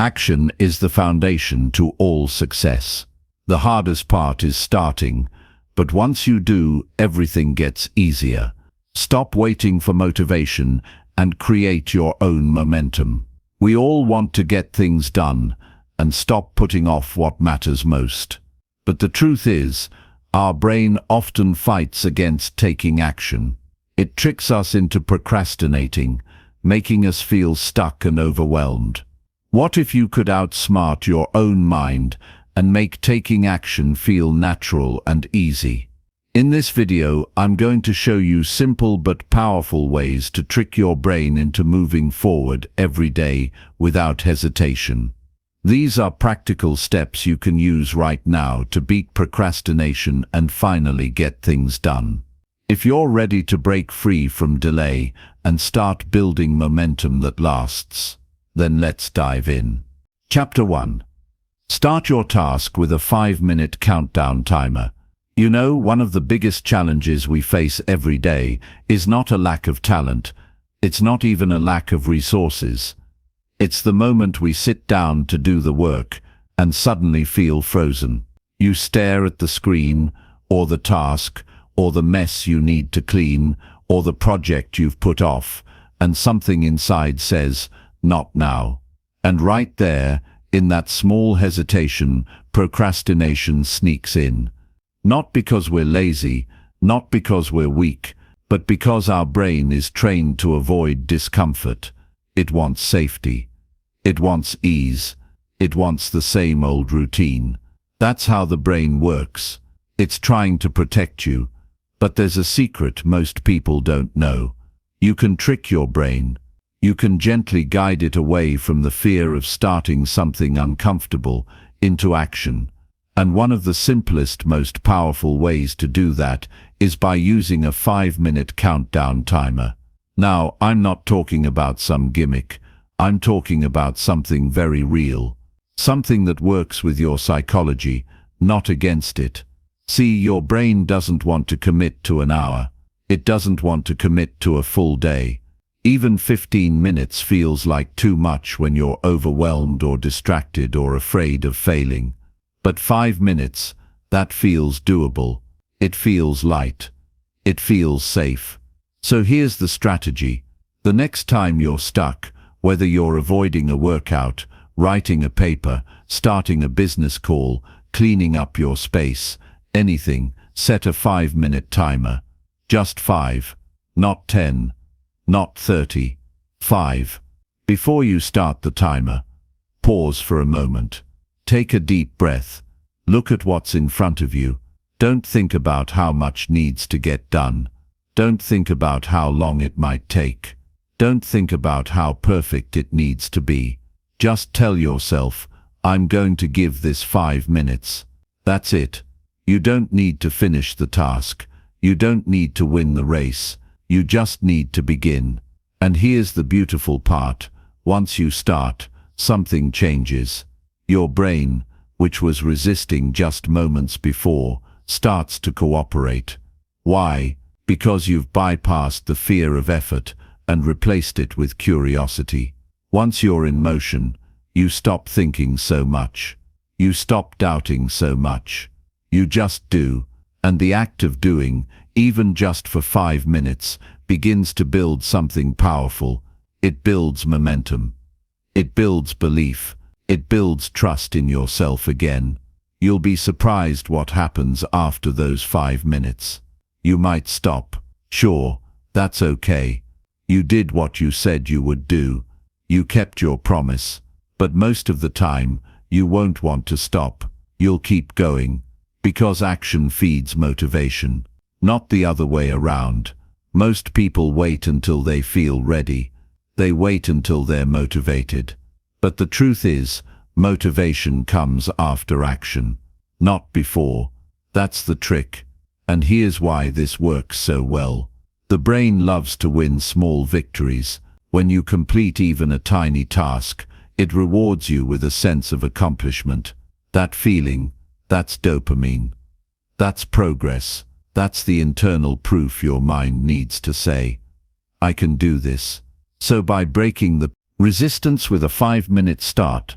Action is the foundation to all success. The hardest part is starting, but once you do, everything gets easier. Stop waiting for motivation and create your own momentum. We all want to get things done and stop putting off what matters most. But the truth is, our brain often fights against taking action. It tricks us into procrastinating, making us feel stuck and overwhelmed. What if you could outsmart your own mind and make taking action feel natural and easy? In this video, I'm going to show you simple but powerful ways to trick your brain into moving forward every day without hesitation. These are practical steps you can use right now to beat procrastination and finally get things done. If you're ready to break free from delay and start building momentum that lasts, then let's dive in. Chapter 1. Start your task with a 5-minute countdown timer. You know, one of the biggest challenges we face every day is not a lack of talent. It's not even a lack of resources. It's the moment we sit down to do the work and suddenly feel frozen. You stare at the screen, or the task, or the mess you need to clean, or the project you've put off, and something inside says, "Not now." And right there, in that small hesitation, procrastination sneaks in. Not because we're lazy, not because we're weak, but because our brain is trained to avoid discomfort. It wants safety. It wants ease. It wants the same old routine. That's how the brain works. It's trying to protect you. But there's a secret most people don't know. You can trick your brain. You can gently guide it away from the fear of starting something uncomfortable into action. And one of the simplest, most powerful ways to do that is by using a 5-minute countdown timer. Now, I'm not talking about some gimmick. I'm talking about something very real. Something that works with your psychology, not against it. See, your brain doesn't want to commit to an hour. It doesn't want to commit to a full day. Even 15 minutes feels like too much when you're overwhelmed or distracted or afraid of failing. But 5 minutes, that feels doable. It feels light. It feels safe. So here's the strategy. The next time you're stuck, whether you're avoiding a workout, writing a paper, starting a business call, cleaning up your space, anything, set a 5-minute timer. Just 5, not 10, not 30, 5. Before you start the timer, pause for a moment. Take a deep breath. Look at what's in front of you. Don't think about how much needs to get done. Don't think about how long it might take. Don't think about how perfect it needs to be. Just tell yourself, I'm going to give this 5 minutes. That's it. You don't need to finish the task. You don't need to win the race. You just need to begin. And here's the beautiful part. Once you start, something changes. Your brain, which was resisting just moments before, starts to cooperate. Why? Because you've bypassed the fear of effort and replaced it with curiosity. Once you're in motion, you stop thinking so much. You stop doubting so much. You just do, and the act of doing, even just for 5 minutes, begins to build something powerful. It builds momentum. It builds belief. It builds trust in yourself again. You'll be surprised what happens after those 5 minutes. You might stop. Sure, that's okay. You did what you said you would do. You kept your promise. But most of the time, you won't want to stop. You'll keep going. Because action feeds motivation. Not the other way around. Most people wait until they feel ready. They wait until they're motivated. But the truth is, motivation comes after action, not before. That's the trick. And here's why this works so well. The brain loves to win small victories. When you complete even a tiny task, it rewards you with a sense of accomplishment. That feeling, that's dopamine. That's progress. That's the internal proof your mind needs to say, I can do this. So by breaking the resistance with a 5-minute start,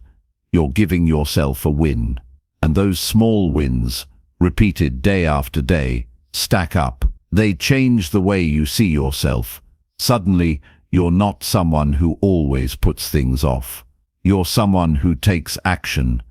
you're giving yourself a win. And those small wins, repeated day after day, stack up. They change the way you see yourself. Suddenly, you're not someone who always puts things off. You're someone who takes action,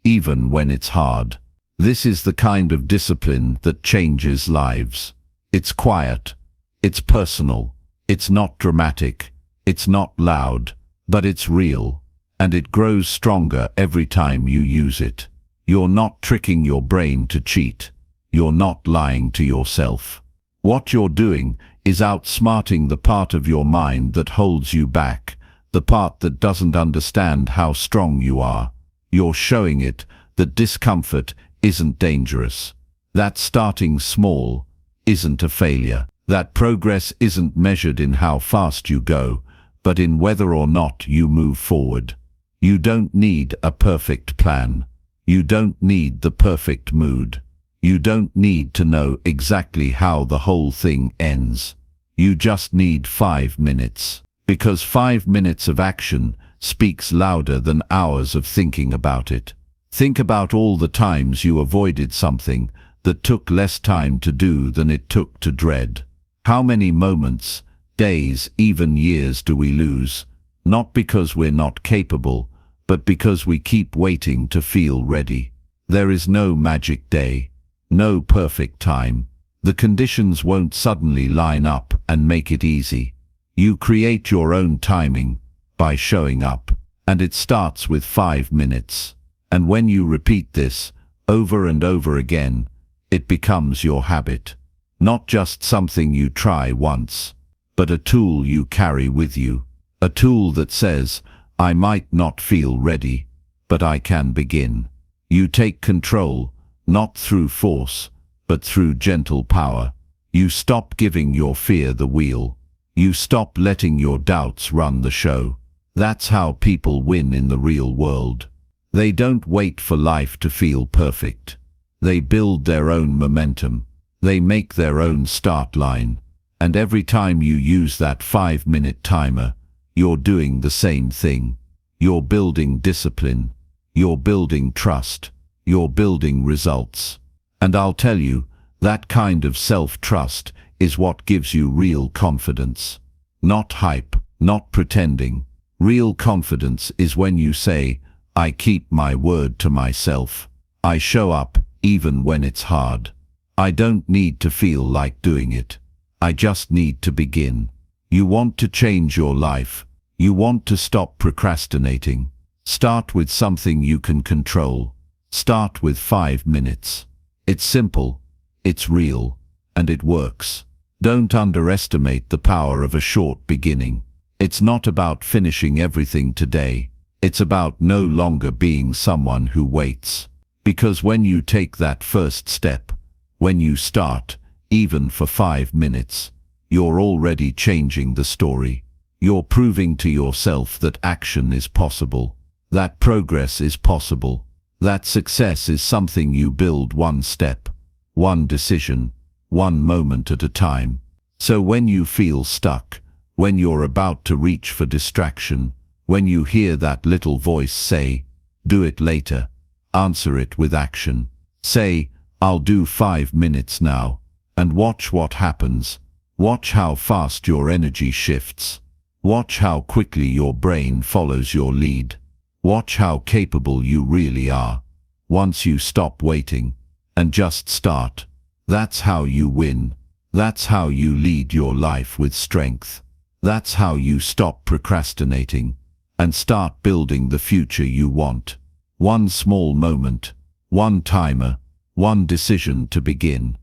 even when it's hard. This is the kind of discipline that changes lives. It's quiet. It's personal. It's not dramatic. It's not loud, but it's real. And it grows stronger every time you use it. You're not tricking your brain to cheat. You're not lying to yourself. What you're doing is outsmarting the part of your mind that holds you back, the part that doesn't understand how strong you are. You're showing it that discomfort isn't dangerous, that starting small isn't a failure, that progress isn't measured in how fast you go, but in whether or not you move forward. You don't need a perfect plan. You don't need the perfect mood. You don't need to know exactly how the whole thing ends. You just need 5 minutes. Because 5 minutes of action speaks louder than hours of thinking about it. Think about all the times you avoided something that took less time to do than it took to dread. How many moments, days, even years do we lose? Not because we're not capable, but because we keep waiting to feel ready. There is no magic day, no perfect time. The conditions won't suddenly line up and make it easy. You create your own timing by showing up, and it starts with 5 minutes. And when you repeat this over and over again, it becomes your habit. Not just something you try once, but a tool you carry with you. A tool that says, I might not feel ready, but I can begin. You take control, not through force, but through gentle power. You stop giving your fear the wheel. You stop letting your doubts run the show. That's how people win in the real world. They don't wait for life to feel perfect. They build their own momentum. They make their own start line. And every time you use that 5-minute timer, you're doing the same thing. You're building discipline. You're building trust. You're building results. And I'll tell you, that kind of self-trust is what gives you real confidence. Not hype, not pretending. Real confidence is when you say, I keep my word to myself. I show up even when it's hard. I don't need to feel like doing it. I just need to begin. You want to change your life. You want to stop procrastinating. Start with something you can control. Start with 5 minutes. It's simple, it's real, and it works. Don't underestimate the power of a short beginning. It's not about finishing everything today. It's about no longer being someone who waits. Because when you take that first step, when you start, even for 5 minutes, you're already changing the story. You're proving to yourself that action is possible, that progress is possible, that success is something you build one step, one decision, one moment at a time. So when you feel stuck, when you're about to reach for distraction, when you hear that little voice say, do it later, answer it with action. Say, I'll do 5 minutes now, and watch what happens. Watch how fast your energy shifts. Watch how quickly your brain follows your lead. Watch how capable you really are. Once you stop waiting and just start, that's how you win. That's how you lead your life with strength. That's how you stop procrastinating and start building the future you want. One small moment, one timer, one decision to begin.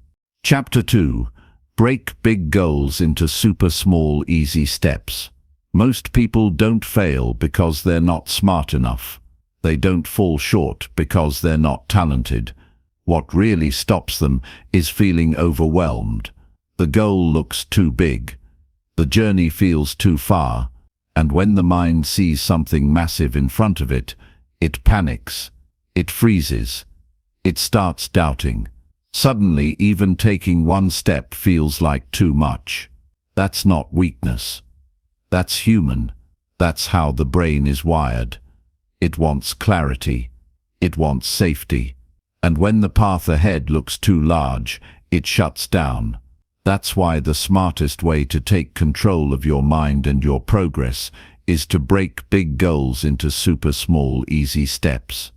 Chapter 2. Break big goals into super small, easy steps. Most people don't fail because they're not smart enough. They don't fall short because they're not talented. What really stops them is feeling overwhelmed. The goal looks too big. The journey feels too far. And when the mind sees something massive in front of it, it panics. It freezes. It starts doubting. Suddenly, even taking one step feels like too much. That's not weakness. That's human. That's how the brain is wired. It wants clarity. It wants safety. And when the path ahead looks too large, it shuts down. That's why the smartest way to take control of your mind and your progress is to break big goals into super small, easy steps.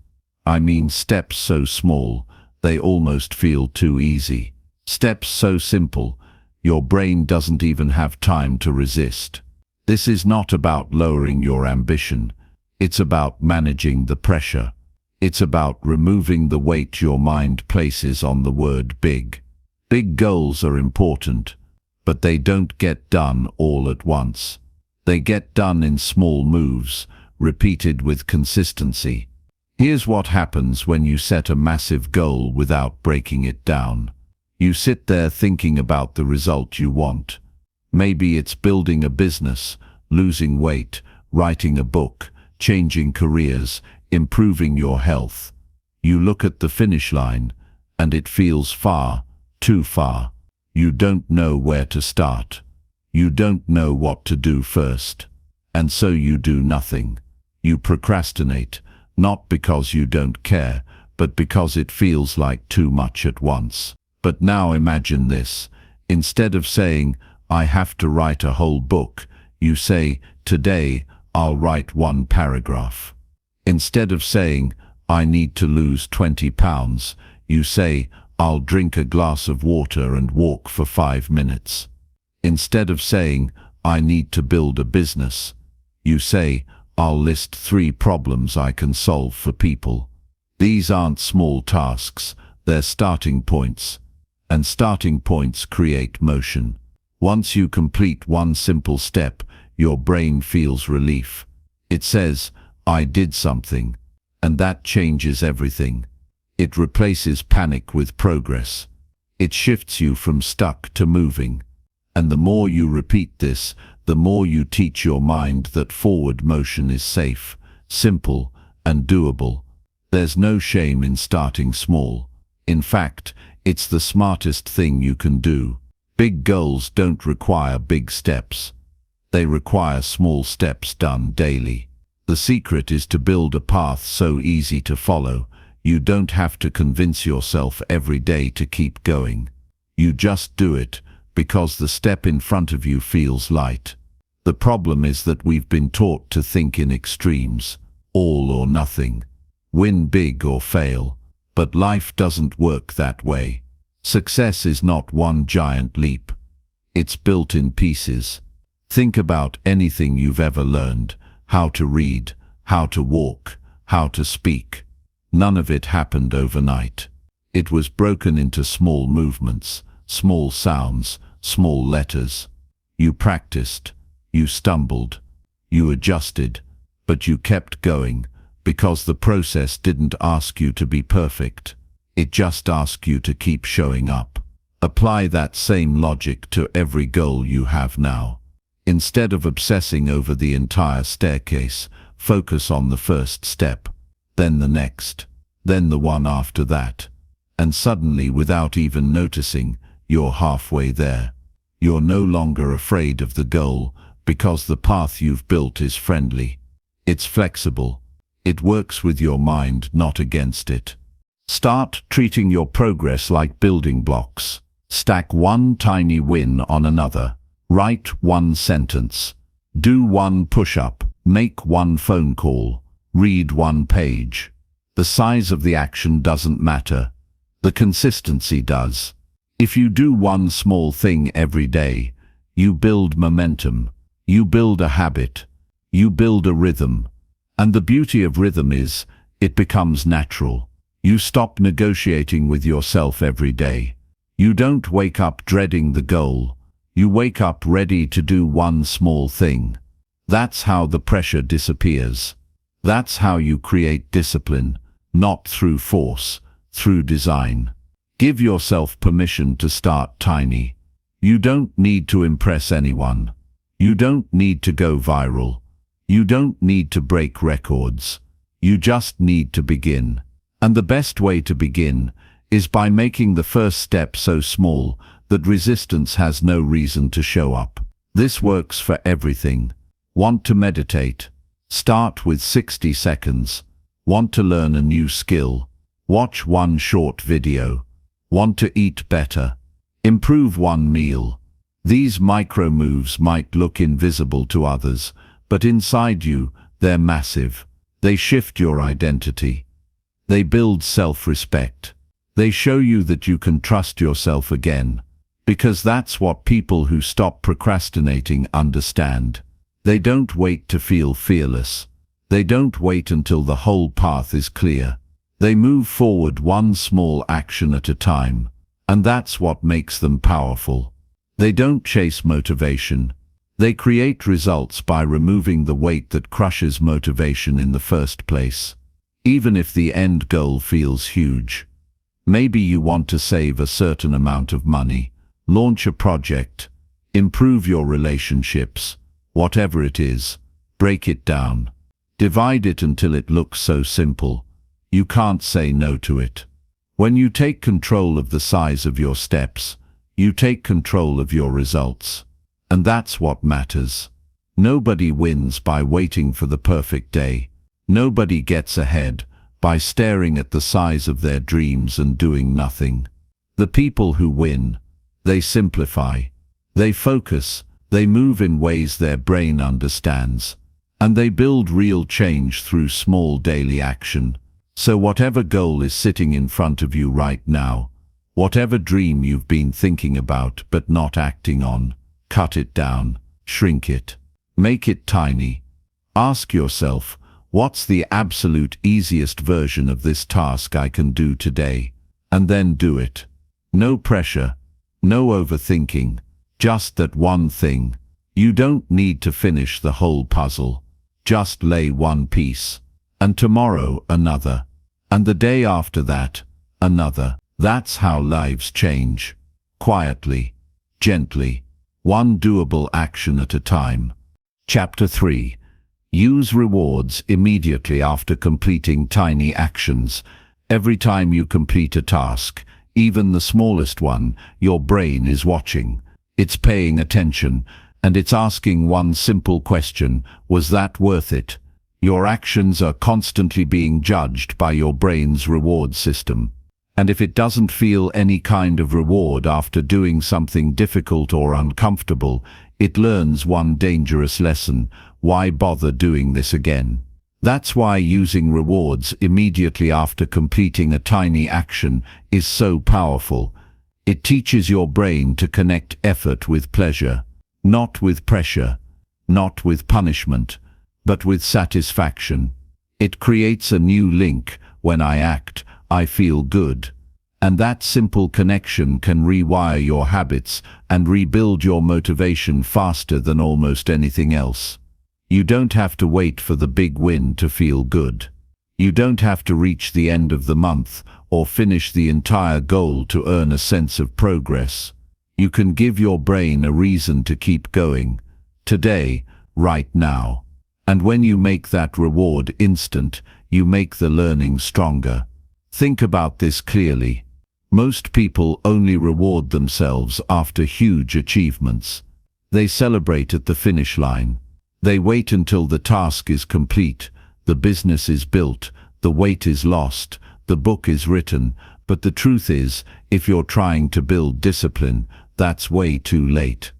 I mean steps so small, they almost feel too easy. Steps so simple, your brain doesn't even have time to resist. This is not about lowering your ambition. It's about managing the pressure. It's about removing the weight your mind places on the word big. Big goals are important, but they don't get done all at once. They get done in small moves, repeated with consistency. Here's what happens when you set a massive goal without breaking it down. You sit there thinking about the result you want. Maybe it's building a business, losing weight, writing a book, changing careers, improving your health. You look at the finish line, and it feels far, too far. You don't know where to start. You don't know what to do first. And so you do nothing. You procrastinate, not because you don't care, but because it feels like too much at once. But now imagine this. Instead of saying, I have to write a whole book, you say, today, I'll write one paragraph. Instead of saying, I need to lose 20 pounds, you say, I'll drink a glass of water and walk for 5 minutes. Instead of saying, I need to build a business, you say, I'll list 3 problems I can solve for people. These aren't small tasks, they're starting points. And starting points create motion. Once you complete one simple step, your brain feels relief. It says, I did something. And that changes everything. It replaces panic with progress. It shifts you from stuck to moving. And the more you repeat this, the more you teach your mind that forward motion is safe, simple, and doable. There's no shame in starting small. In fact, it's the smartest thing you can do. Big goals don't require big steps. They require small steps done daily. The secret is to build a path so easy to follow, you don't have to convince yourself every day to keep going. You just do it, because the step in front of you feels light. The problem is that we've been taught to think in extremes, all or nothing, win big or fail. But life doesn't work that way. Success is not one giant leap. It's built in pieces. Think about anything you've ever learned, how to read, how to walk, how to speak. None of it happened overnight. It was broken into small movements, small sounds, small letters. You practiced, you stumbled, you adjusted, but you kept going. Because the process didn't ask you to be perfect. It just asked you to keep showing up. Apply that same logic to every goal you have now. Instead of obsessing over the entire staircase, focus on the first step, then the next, then the one after that. And suddenly, without even noticing, you're halfway there. You're no longer afraid of the goal, because the path you've built is friendly. It's flexible. It works with your mind, not against it. Start treating your progress like building blocks. Stack one tiny win on another. Write one sentence. Do one push-up. Make one phone call. Read one page. The size of the action doesn't matter. The consistency does. If you do one small thing every day, you build momentum. You build a habit. You build a rhythm. And the beauty of rhythm is, it becomes natural. You stop negotiating with yourself every day. You don't wake up dreading the goal. You wake up ready to do one small thing. That's how the pressure disappears. That's how you create discipline, not through force, through design. Give yourself permission to start tiny. You don't need to impress anyone. You don't need to go viral. You don't need to break records. You just need to begin. And the best way to begin is by making the first step so small that resistance has no reason to show up. This works for everything. Want to meditate? Start with 60 seconds. Want to learn a new skill? Watch one short video. Want to eat better? Improve one meal. These micro moves might look invisible to others, but inside you, they're massive. They shift your identity. They build self-respect. They show you that you can trust yourself again. Because that's what people who stop procrastinating understand. They don't wait to feel fearless. They don't wait until the whole path is clear. They move forward one small action at a time. And that's what makes them powerful. They don't chase motivation. They create results by removing the weight that crushes motivation in the first place. Even if the end goal feels huge. Maybe you want to save a certain amount of money, launch a project, improve your relationships, whatever it is, break it down. Divide it until it looks so simple, you can't say no to it. When you take control of the size of your steps, you take control of your results. And that's what matters. Nobody wins by waiting for the perfect day. Nobody gets ahead by staring at the size of their dreams and doing nothing. The people who win, they simplify, they focus, they move in ways their brain understands, and they build real change through small daily action. So whatever goal is sitting in front of you right now, whatever dream you've been thinking about but not acting on, cut it down, shrink it, make it tiny. Ask yourself, what's the absolute easiest version of this task I can do today? And then do it. No pressure, no overthinking, just that one thing. You don't need to finish the whole puzzle. Just lay one piece. And tomorrow another. And the day after that, another. That's how lives change. Quietly, gently, one doable action at a time. Chapter 3. Use rewards immediately after completing tiny actions. Every time you complete a task, even the smallest one, your brain is watching. It's paying attention, and it's asking one simple question: was that worth it? Your actions are constantly being judged by your brain's reward system. And if it doesn't feel any kind of reward after doing something difficult or uncomfortable, it learns one dangerous lesson: why bother doing this again? That's why using rewards immediately after completing a tiny action is so powerful. It teaches your brain to connect effort with pleasure, not with pressure, not with punishment, but with satisfaction. It creates a new link: when I act, I feel good. And that simple connection can rewire your habits and rebuild your motivation faster than almost anything else. You don't have to wait for the big win to feel good. You don't have to reach the end of the month or finish the entire goal to earn a sense of progress. You can give your brain a reason to keep going. Today, right now. And when you make that reward instant, you make the learning stronger. Think about this clearly. Most people only reward themselves after huge achievements. They celebrate at the finish line. They wait until the task is complete, the business is built, the weight is lost, the book is written. But the truth is, if you're trying to build discipline, that's way too late.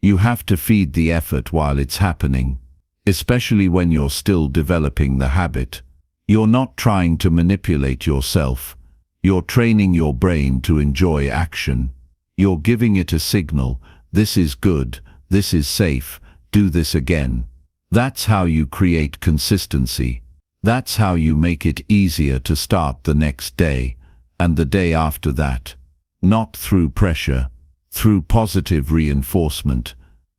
You have to feed the effort while it's happening, especially when you're still developing the habit. You're not trying to manipulate yourself. You're training your brain to enjoy action. You're giving it a signal: this is good, this is safe, do this again. That's how you create consistency. That's how you make it easier to start the next day, and the day after that. Not through pressure, through positive reinforcement.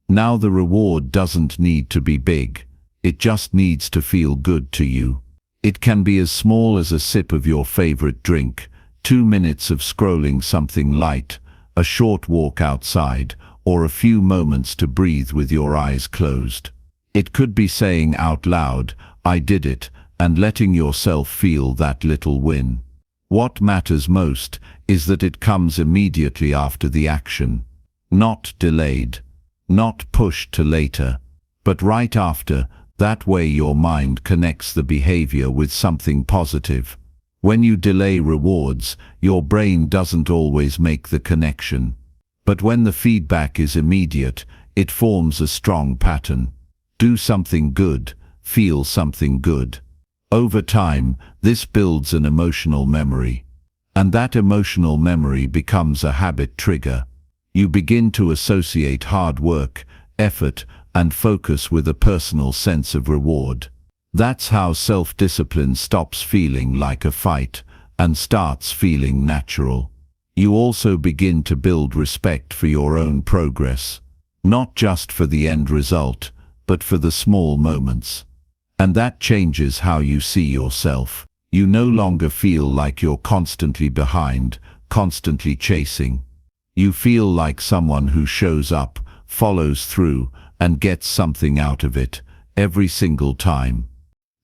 Now the reward doesn't need to be big. It just needs to feel good to you. It can be as small as a sip of your favorite drink, 2 minutes of scrolling something light, a short walk outside, or a few moments to breathe with your eyes closed. It could be saying out loud, "I did it," and letting yourself feel that little win. What matters most is that it comes immediately after the action. Not delayed, not pushed to later, but right after, That way your mind connects the behavior with something positive. When you delay rewards, your brain doesn't always make the connection. But when the feedback is immediate, it forms a strong pattern. Do something good, feel something good. Over time, this builds an emotional memory. And that emotional memory becomes a habit trigger. You begin to associate hard work, effort, and focus with a personal sense of reward. That's how self-discipline stops feeling like a fight and starts feeling natural. You also begin to build respect for your own progress, not just for the end result, but for the small moments. And that changes how you see yourself. You no longer feel like you're constantly behind, constantly chasing. You feel like someone who shows up, follows through, and gets something out of it every single time.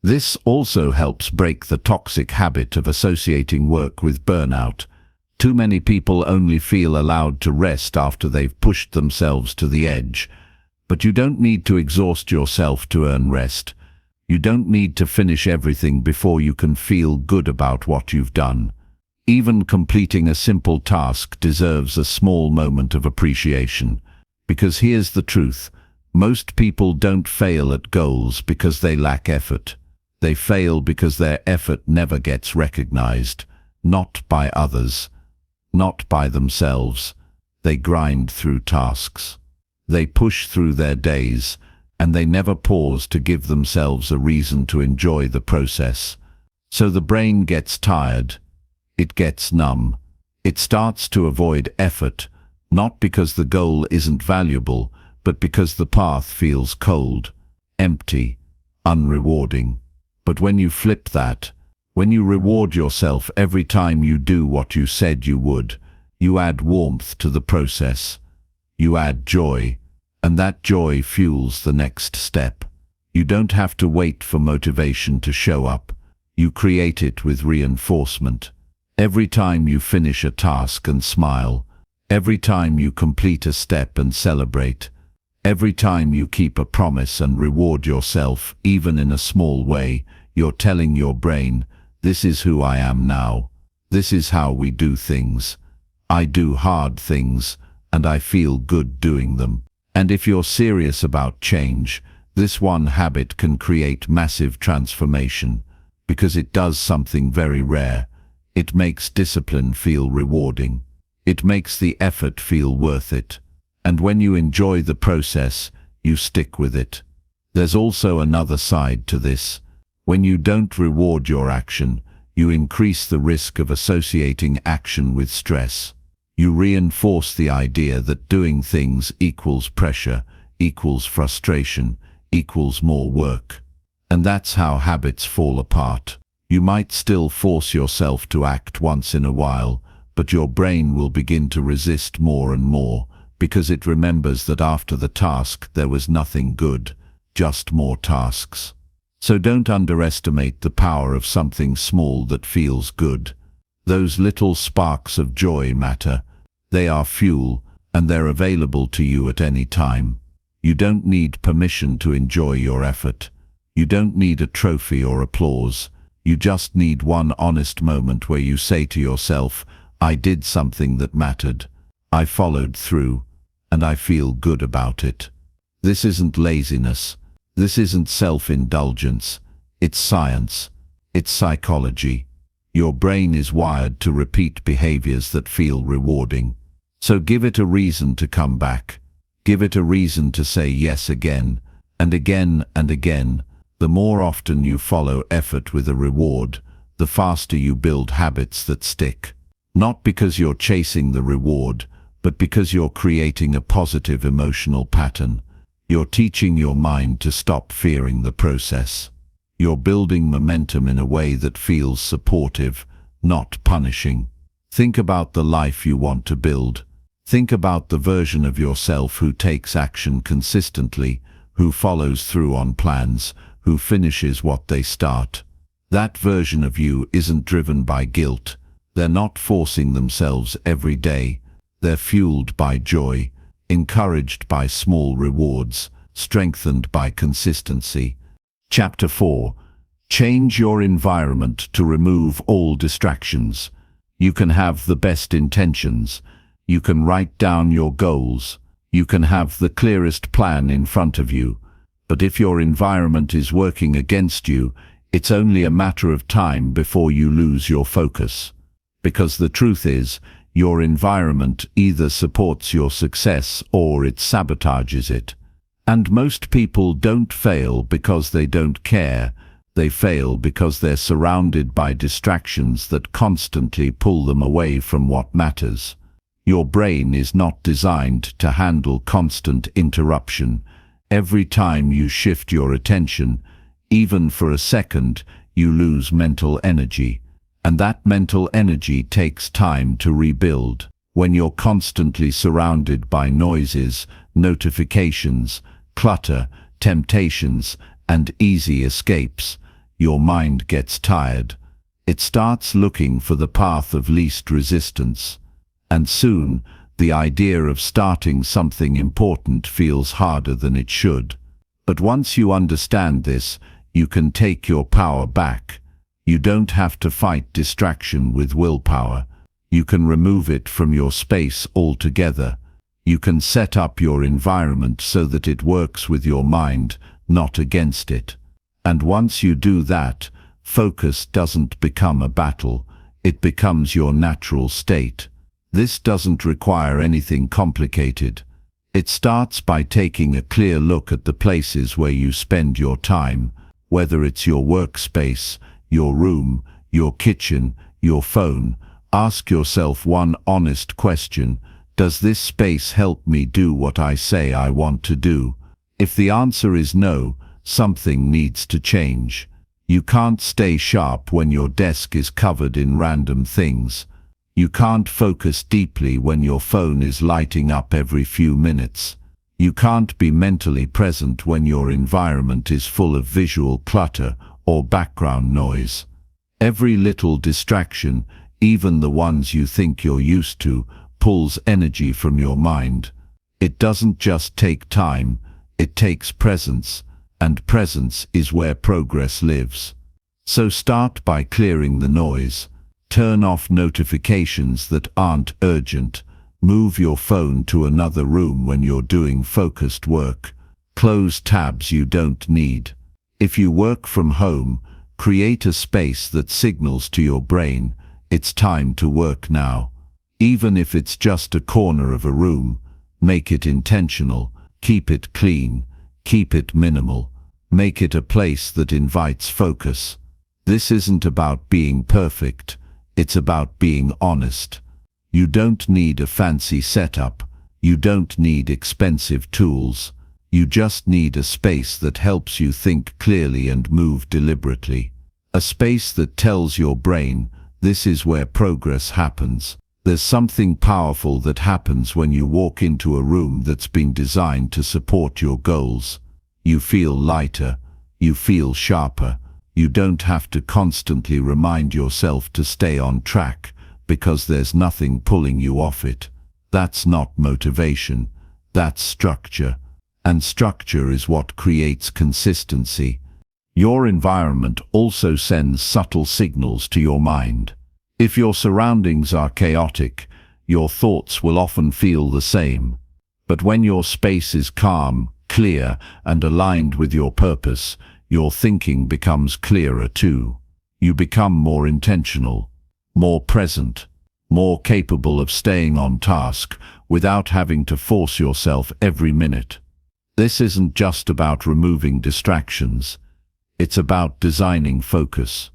This also helps break the toxic habit of associating work with burnout. Too many people only feel allowed to rest after they've pushed themselves to the edge. But you don't need to exhaust yourself to earn rest. You don't need to finish everything before you can feel good about what you've done. Even completing a simple task deserves a small moment of appreciation. Because here's the truth, most people don't fail at goals because they lack effort. They fail because their effort never gets recognized, not by others, not by themselves. They grind through tasks. They push through their days, and they never pause to give themselves a reason to enjoy the process. So the brain gets tired. It gets numb. It starts to avoid effort, not because the goal isn't valuable, but because the path feels cold, empty, unrewarding. But when you flip that, when you reward yourself every time you do what you said you would, you add warmth to the process. You add joy, and that joy fuels the next step. You don't have to wait for motivation to show up. You create it with reinforcement. Every time you finish a task and smile, every time you complete a step and celebrate, every time you keep a promise and reward yourself, even in a small way, you're telling your brain, this is who I am now. This is how we do things. I do hard things, and I feel good doing them. And if you're serious about change, this one habit can create massive transformation, because it does something very rare. It makes discipline feel rewarding. It makes the effort feel worth it. And when you enjoy the process, you stick with it. There's also another side to this. When you don't reward your action, you increase the risk of associating action with stress. You reinforce the idea that doing things equals pressure, equals frustration, equals more work. And that's how habits fall apart. You might still force yourself to act once in a while, but your brain will begin to resist more and more, because it remembers that after the task there was nothing good, just more tasks. So don't underestimate the power of something small that feels good. Those little sparks of joy matter. They are fuel, and they're available to you at any time. You don't need permission to enjoy your effort. You don't need a trophy or applause. You just need one honest moment where you say to yourself, I did something that mattered. I followed through, and I feel good about it. This isn't laziness. This isn't self-indulgence. It's science. It's psychology. Your brain is wired to repeat behaviors that feel rewarding. So give it a reason to come back. Give it a reason to say yes again, and again and again. The more often you follow effort with a reward, the faster you build habits that stick. Not because you're chasing the reward, but because you're creating a positive emotional pattern. You're teaching your mind to stop fearing the process. You're building momentum in a way that feels supportive, not punishing. Think about the life you want to build. Think about the version of yourself who takes action consistently, who follows through on plans, who finishes what they start. That version of you isn't driven by guilt. They're not forcing themselves every day. They're fueled by joy, encouraged by small rewards, strengthened by consistency. Chapter 4. Change your environment to remove all distractions. You can have the best intentions. You can write down your goals. You can have the clearest plan in front of you. But if your environment is working against you, it's only a matter of time before you lose your focus. Because the truth is, your environment either supports your success or it sabotages it. And most people don't fail because they don't care. They fail because they're surrounded by distractions that constantly pull them away from what matters. Your brain is not designed to handle constant interruption. Every time you shift your attention, even for a second, you lose mental energy. And that mental energy takes time to rebuild. When you're constantly surrounded by noises, notifications, clutter, temptations, and easy escapes, your mind gets tired. It starts looking for the path of least resistance. And soon, the idea of starting something important feels harder than it should. But once you understand this, you can take your power back. You don't have to fight distraction with willpower. You can remove it from your space altogether. You can set up your environment so that it works with your mind, not against it. And once you do that, focus doesn't become a battle. It becomes your natural state. This doesn't require anything complicated. It starts by taking a clear look at the places where you spend your time, whether it's your workspace, your room, your kitchen, your phone. Ask yourself one honest question: does this space help me do what I say I want to do? If the answer is no, something needs to change. You can't stay sharp when your desk is covered in random things. You can't focus deeply when your phone is lighting up every few minutes. You can't be mentally present when your environment is full of visual clutter or background noise. Every little distraction, even the ones you think you're used to, pulls energy from your mind. It doesn't just take time, it takes presence, and presence is where progress lives. So start by clearing the noise. Turn off notifications that aren't urgent. Move your phone to another room when you're doing focused work. Close tabs you don't need. If you work from home, create a space that signals to your brain, it's time to work now. Even if it's just a corner of a room, make it intentional, keep it clean, keep it minimal, make it a place that invites focus. This isn't about being perfect, it's about being honest. You don't need a fancy setup, you don't need expensive tools. You just need a space that helps you think clearly and move deliberately. A space that tells your brain, this is where progress happens. There's something powerful that happens when you walk into a room that's been designed to support your goals. You feel lighter, you feel sharper. You don't have to constantly remind yourself to stay on track, because there's nothing pulling you off it. That's not motivation, that's structure. And structure is what creates consistency. Your environment also sends subtle signals to your mind. If your surroundings are chaotic, your thoughts will often feel the same. But when your space is calm, clear, and aligned with your purpose, your thinking becomes clearer too. You become more intentional, more present, more capable of staying on task without having to force yourself every minute. This isn't just about removing distractions. It's about designing focus.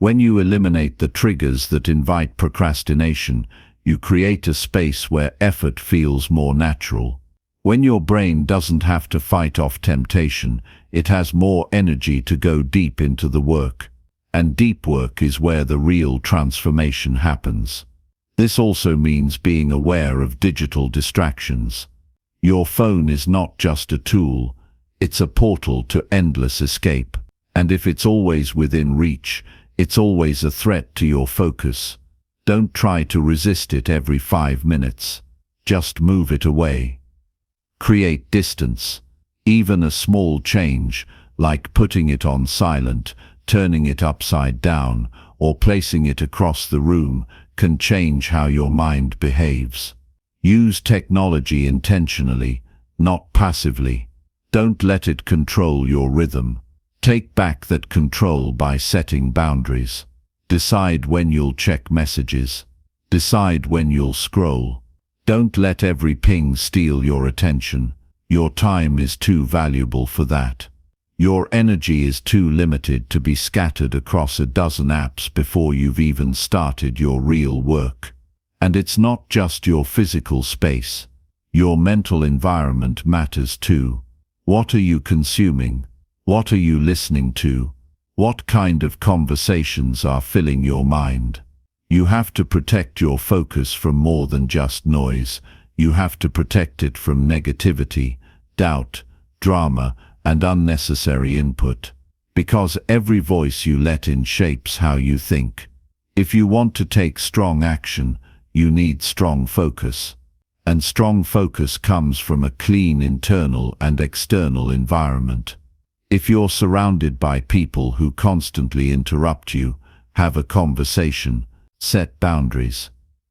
When you eliminate the triggers that invite procrastination, you create a space where effort feels more natural. When your brain doesn't have to fight off temptation, it has more energy to go deep into the work. And deep work is where the real transformation happens. This also means being aware of digital distractions. Your phone is not just a tool, it's a portal to endless escape. And if it's always within reach, it's always a threat to your focus. Don't try to resist it every 5 minutes. Just move it away. Create distance. Even a small change, like putting it on silent, turning it upside down, or placing it across the room, can change how your mind behaves. Use technology intentionally, not passively. Don't let it control your rhythm. Take back that control by setting boundaries. Decide when you'll check messages. Decide when you'll scroll. Don't let every ping steal your attention. Your time is too valuable for that. Your energy is too limited to be scattered across a dozen apps before you've even started your real work. And it's not just your physical space. Your mental environment matters too. What are you consuming? What are you listening to? What kind of conversations are filling your mind? You have to protect your focus from more than just noise. You have to protect it from negativity, doubt, drama, and unnecessary input. Because every voice you let in shapes how you think. If you want to take strong action, you need strong focus. And strong focus comes from a clean internal and external environment. If you're surrounded by people who constantly interrupt you, have a conversation, set boundaries.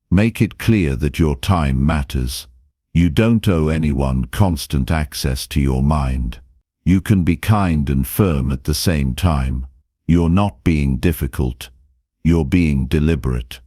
Make it clear that your time matters. You don't owe anyone constant access to your mind. You can be kind and firm at the same time. You're not being difficult. You're being deliberate.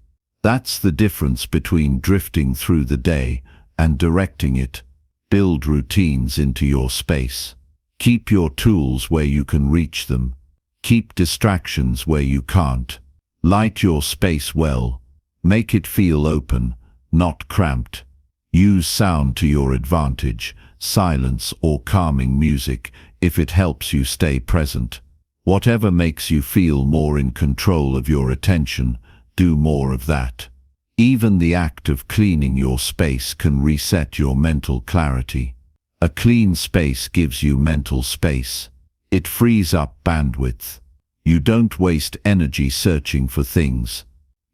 That's the difference between drifting through the day and directing it. Build routines into your space. Keep your tools where you can reach them. Keep distractions where you can't. Light your space well. Make it feel open, not cramped. Use sound to your advantage, silence or calming music, if it helps you stay present. Whatever makes you feel more in control of your attention, do more of that. Even the act of cleaning your space can reset your mental clarity. A clean space gives you mental space. It frees up bandwidth. You don't waste energy searching for things.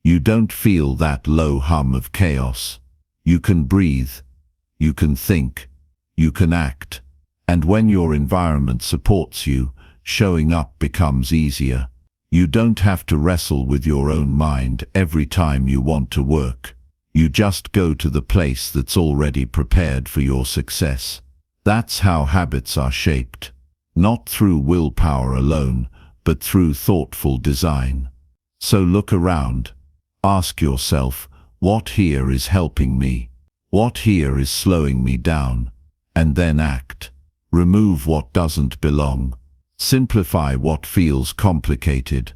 You don't feel that low hum of chaos. You can breathe. You can think. You can act. And when your environment supports you, showing up becomes easier. You don't have to wrestle with your own mind every time you want to work. You just go to the place that's already prepared for your success. That's how habits are shaped. Not through willpower alone, but through thoughtful design. So look around. Ask yourself, what here is helping me? What here is slowing me down? And then act. Remove what doesn't belong. Simplify what feels complicated.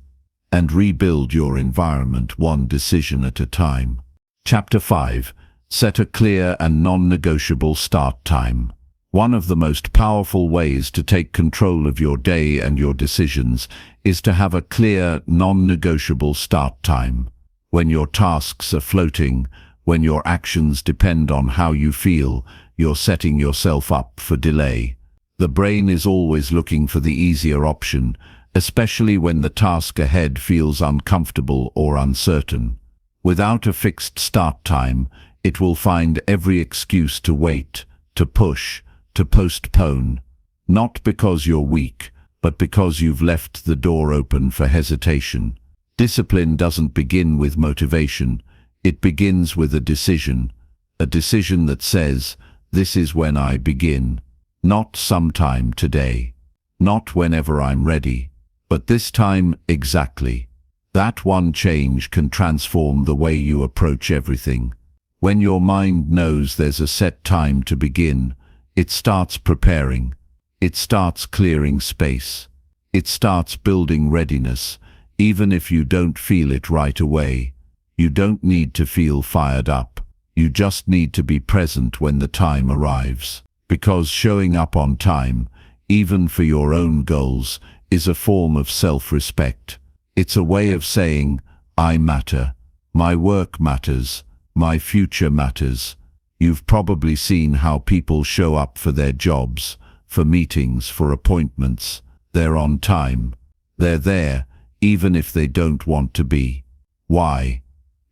And rebuild your environment one decision at a time. Chapter 5. Set a clear and non-negotiable start time. One of the most powerful ways to take control of your day and your decisions is to have a clear, non-negotiable start time. When your tasks are floating, when your actions depend on how you feel, you're setting yourself up for delay. The brain is always looking for the easier option, especially when the task ahead feels uncomfortable or uncertain. Without a fixed start time, it will find every excuse to wait, to push, to postpone. Not because you're weak, but because you've left the door open for hesitation. Discipline doesn't begin with motivation. It begins with a decision that says, this is when I begin. Not sometime today. Not whenever I'm ready. But this time exactly. That one change can transform the way you approach everything. When your mind knows there's a set time to begin, it starts preparing. It starts clearing space. It starts building readiness, even if you don't feel it right away. You don't need to feel fired up. You just need to be present when the time arrives. Because showing up on time, even for your own goals, is a form of self-respect. It's a way of saying, I matter. My work matters. My future matters. You've probably seen how people show up for their jobs, for meetings, for appointments. They're on time. They're there, even if they don't want to be. Why?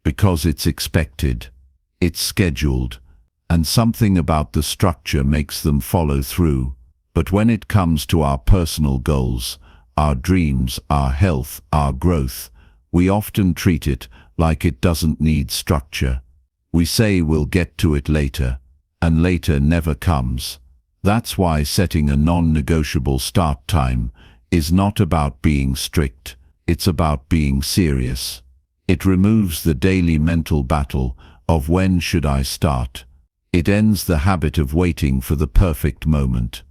Because it's expected. It's scheduled. And something about the structure makes them follow through. But when it comes to our personal goals, our dreams, our health, our growth, we often treat it like it doesn't need structure. We say we'll get to it later, and later never comes. That's why setting a non-negotiable start time is not about being strict, it's about being serious. It removes the daily mental battle of when should I start. It ends the habit of waiting for the perfect moment.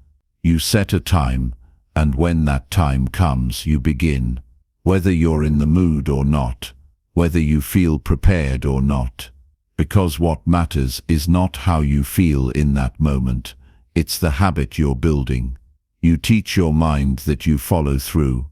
You set a time, and when that time comes, you begin. Whether you're in the mood or not, whether you feel prepared or not. Because what matters is not how you feel in that moment, it's the habit you're building. You teach your mind that you follow through,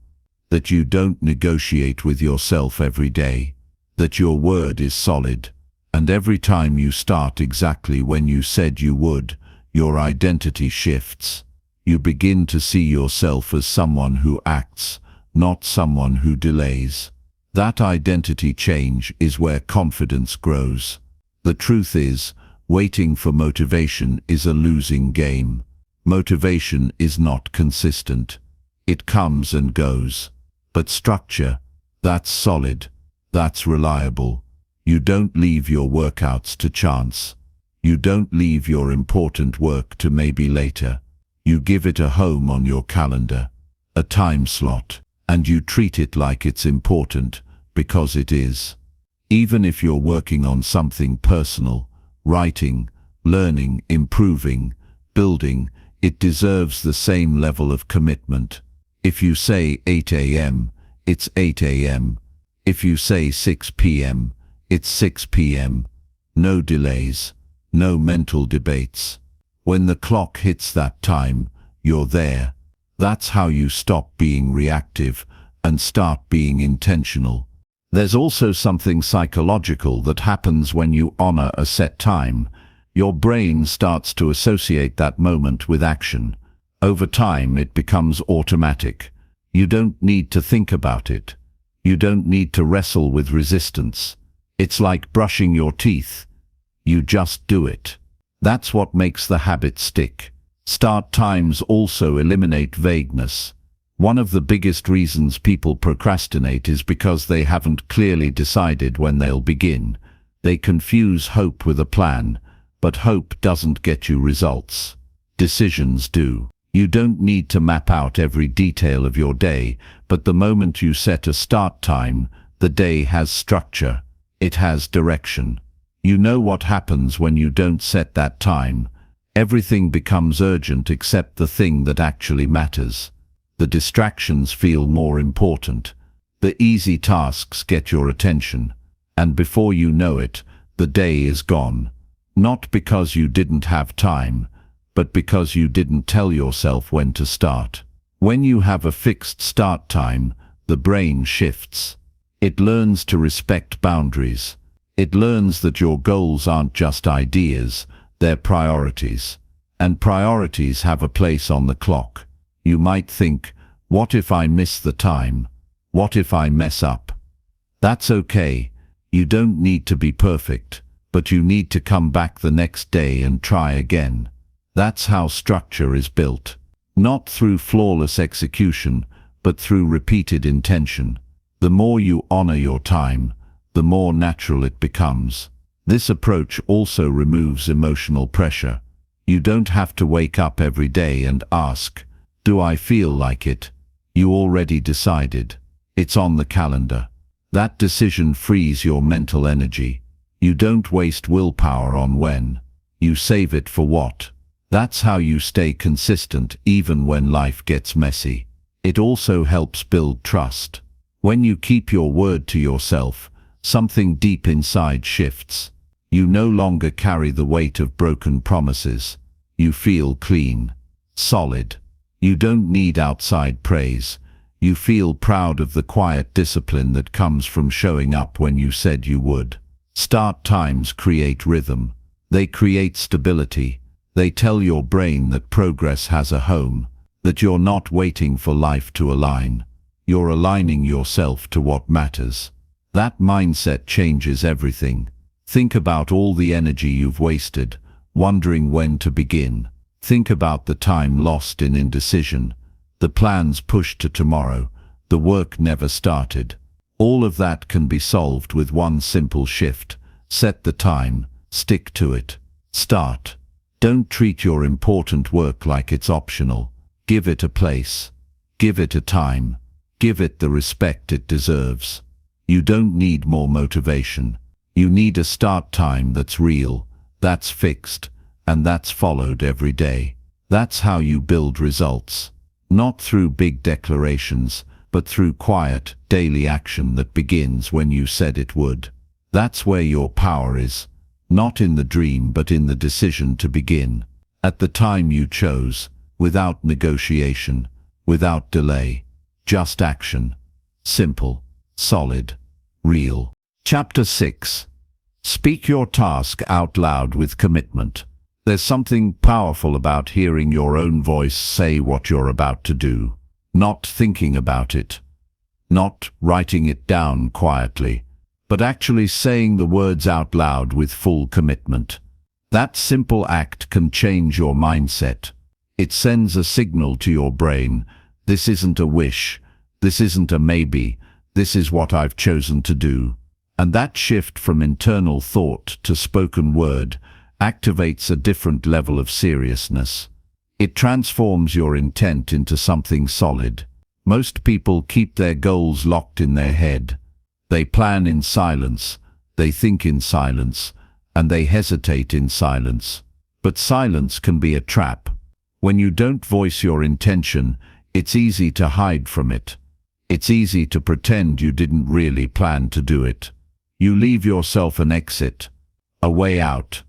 that you don't negotiate with yourself every day, that your word is solid, and every time you start exactly when you said you would, your identity shifts. You begin to see yourself as someone who acts, not someone who delays. That identity change is where confidence grows. The truth is, waiting for motivation is a losing game. Motivation is not consistent. It comes and goes. But structure, that's solid, that's reliable. You don't leave your workouts to chance. You don't leave your important work to maybe later. You give it a home on your calendar, a time slot, and you treat it like it's important, because it is. Even if you're working on something personal, writing, learning, improving, building, it deserves the same level of commitment. If you say 8 a.m., it's 8 a.m. If you say 6 p.m., it's 6 p.m. No delays, no mental debates. When the clock hits that time, you're there. That's how you stop being reactive and start being intentional. There's also something psychological that happens when you honor a set time. Your brain starts to associate that moment with action. Over time, it becomes automatic. You don't need to think about it. You don't need to wrestle with resistance. It's like brushing your teeth. You just do it. That's what makes the habit stick. Start times also eliminate vagueness. One of the biggest reasons people procrastinate is because they haven't clearly decided when they'll begin. They confuse hope with a plan, but hope doesn't get you results. Decisions do. You don't need to map out every detail of your day, but the moment you set a start time, the day has structure. It has direction. You know what happens when you don't set that time. Everything becomes urgent except the thing that actually matters. The distractions feel more important. The easy tasks get your attention. And before you know it, the day is gone. Not because you didn't have time, but because you didn't tell yourself when to start. When you have a fixed start time, the brain shifts. It learns to respect boundaries. It learns that your goals aren't just ideas, they're priorities. And priorities have a place on the clock. You might think, what if I miss the time? What if I mess up? That's okay. You don't need to be perfect, but you need to come back the next day and try again. That's how structure is built. Not through flawless execution, but through repeated intention. The more you honor your time, the more natural it becomes. This approach also removes emotional pressure. You don't have to wake up every day and ask, do I feel like it? You already decided. It's on the calendar. That decision frees your mental energy. You don't waste willpower on when. You save it for what. That's how you stay consistent even when life gets messy. It also helps build trust. When you keep your word to yourself, something deep inside shifts. You no longer carry the weight of broken promises. You feel clean, solid. You don't need outside praise. You feel proud of the quiet discipline that comes from showing up when you said you would. Start times create rhythm. They create stability. They tell your brain that progress has a home, that you're not waiting for life to align. You're aligning yourself to what matters. That mindset changes everything. Think about all the energy you've wasted, wondering when to begin. Think about the time lost in indecision, the plans pushed to tomorrow, the work never started. All of that can be solved with one simple shift. Set the time, stick to it, start. Don't treat your important work like it's optional. Give it a place. Give it a time. Give it the respect it deserves. You don't need more motivation. You need a start time that's real, that's fixed, and that's followed every day. That's how you build results. Not through big declarations, but through quiet, daily action that begins when you said it would. That's where your power is. Not in the dream, but in the decision to begin. At the time you chose, without negotiation, without delay. Just action. Simple, solid, real. Chapter 6. Speak your task out loud with commitment. There's something powerful about hearing your own voice say what you're about to do. Not thinking about it. Not writing it down quietly, but actually saying the words out loud with full commitment. That simple act can change your mindset. It sends a signal to your brain. This isn't a wish. This isn't a maybe. This is what I've chosen to do. And that shift from internal thought to spoken word activates a different level of seriousness. It transforms your intent into something solid. Most people keep their goals locked in their head. They plan in silence, they think in silence, and they hesitate in silence. But silence can be a trap. When you don't voice your intention, it's easy to hide from it. It's easy to pretend you didn't really plan to do it. You leave yourself an exit, a way out,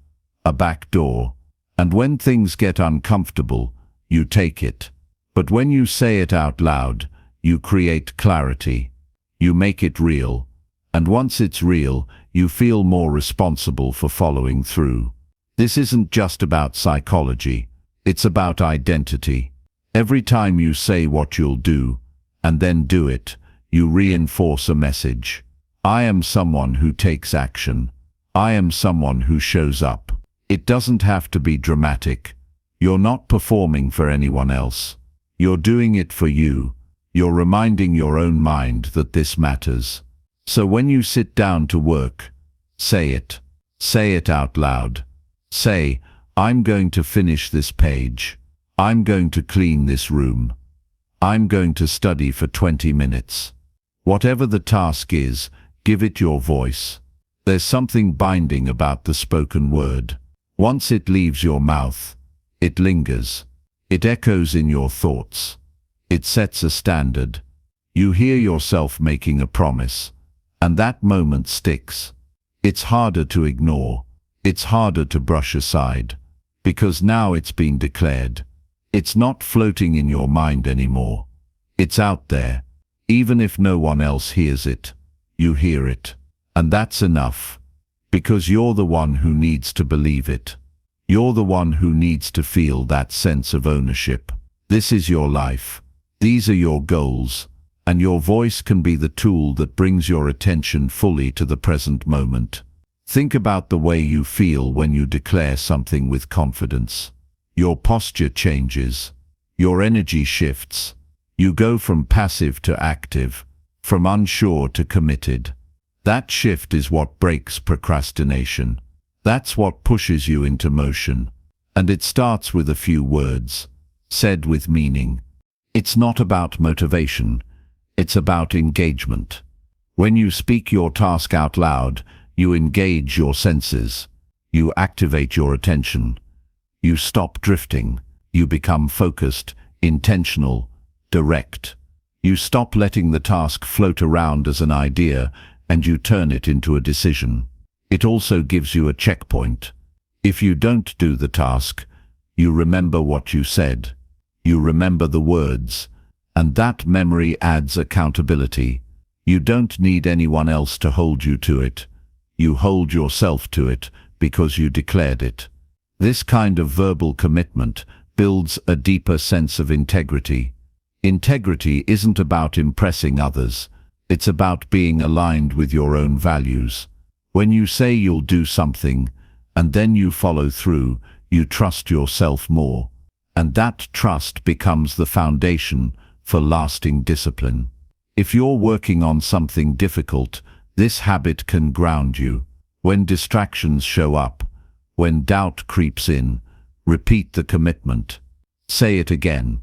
a back door, and when things get uncomfortable, you take it. But when you say it out loud, you create clarity. You make it real, and once it's real, you feel more responsible for following through. This isn't just about psychology, it's about identity. Every time you say what you'll do, and then do it, you reinforce a message. I am someone who takes action. I am someone who shows up. It doesn't have to be dramatic. You're not performing for anyone else. You're doing it for you. You're reminding your own mind that this matters. So when you sit down to work, say it. Say it out loud. Say, I'm going to finish this page. I'm going to clean this room. I'm going to study for 20 minutes. Whatever the task is, give it your voice. There's something binding about the spoken word. Once it leaves your mouth, it lingers. It echoes in your thoughts. It sets a standard. You hear yourself making a promise, and that moment sticks. It's harder to ignore. It's harder to brush aside, because now it's been declared. It's not floating in your mind anymore. It's out there. Even if no one else hears it, you hear it. And that's enough, because you're the one who needs to believe it. You're the one who needs to feel that sense of ownership. This is your life. These are your goals, and your voice can be the tool that brings your attention fully to the present moment. Think about the way you feel when you declare something with confidence. Your posture changes. Your energy shifts. You go from passive to active, from unsure to committed. That shift is what breaks procrastination. That's what pushes you into motion. And it starts with a few words, said with meaning. It's not about motivation. It's about engagement. When you speak your task out loud, you engage your senses. You activate your attention. You stop drifting. You become focused, intentional, direct. You stop letting the task float around as an idea, and you turn it into a decision. It also gives you a checkpoint. If you don't do the task, you remember what you said. You remember the words, and that memory adds accountability. You don't need anyone else to hold you to it. You hold yourself to it because you declared it. This kind of verbal commitment builds a deeper sense of integrity. Integrity isn't about impressing others. It's about being aligned with your own values. When you say you'll do something, and then you follow through, you trust yourself more. and that trust becomes the foundation for lasting discipline. If you're working on something difficult, this habit can ground you. When distractions show up, when doubt creeps in, repeat the commitment. Say it again.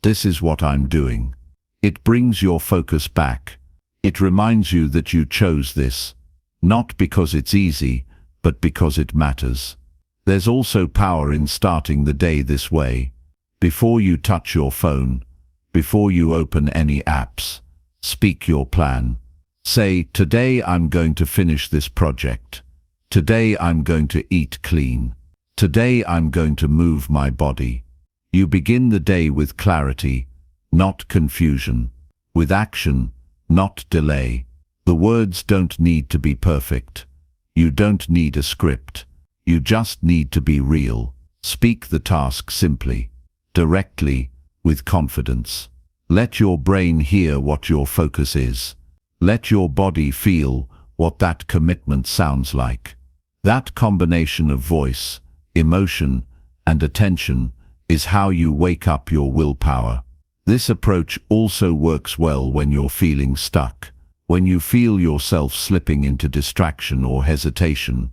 This is what I'm doing. It brings your focus back. It reminds you that you chose this, not because it's easy, but because it matters. There's also power in starting the day this way. Before you touch your phone, before you open any apps, speak your plan. Say, today I'm going to finish this project. Today I'm going to eat clean. Today I'm going to move my body. You begin the day with clarity, not confusion. With action, not delay. The words don't need to be perfect. You don't need a script. You just need to be real. Speak the task simply, directly, with confidence. Let your brain hear what your focus is. Let your body feel what that commitment sounds like. That combination of voice, emotion, and attention is how you wake up your willpower. This approach also works well when you're feeling stuck. When you feel yourself slipping into distraction or hesitation,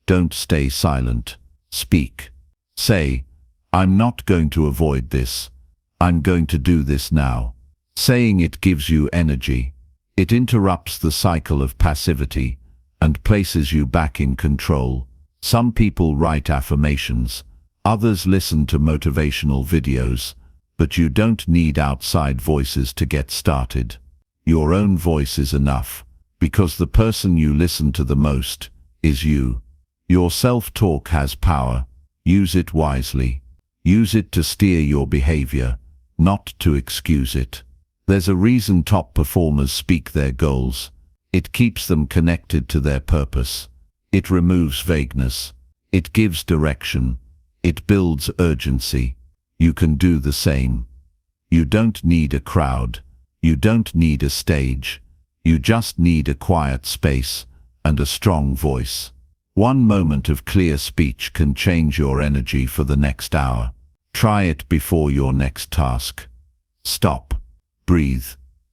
don't stay silent. Speak. Say, I'm not going to avoid this. I'm going to do this now. Saying it gives you energy. It interrupts the cycle of passivity and places you back in control. Some people write affirmations. Others listen to motivational videos. But you don't need outside voices to get started. Your own voice is enough, because the person you listen to the most is you. Your self-talk has power. Use it wisely. Use it to steer your behavior, not to excuse it. There's a reason top performers speak their goals. It keeps them connected to their purpose. It removes vagueness. It gives direction. It builds urgency. You can do the same. You don't need a crowd. You don't need a stage. You just need a quiet space and a strong voice. One moment of clear speech can change your energy for the next hour. Try it before your next task. Stop. Breathe.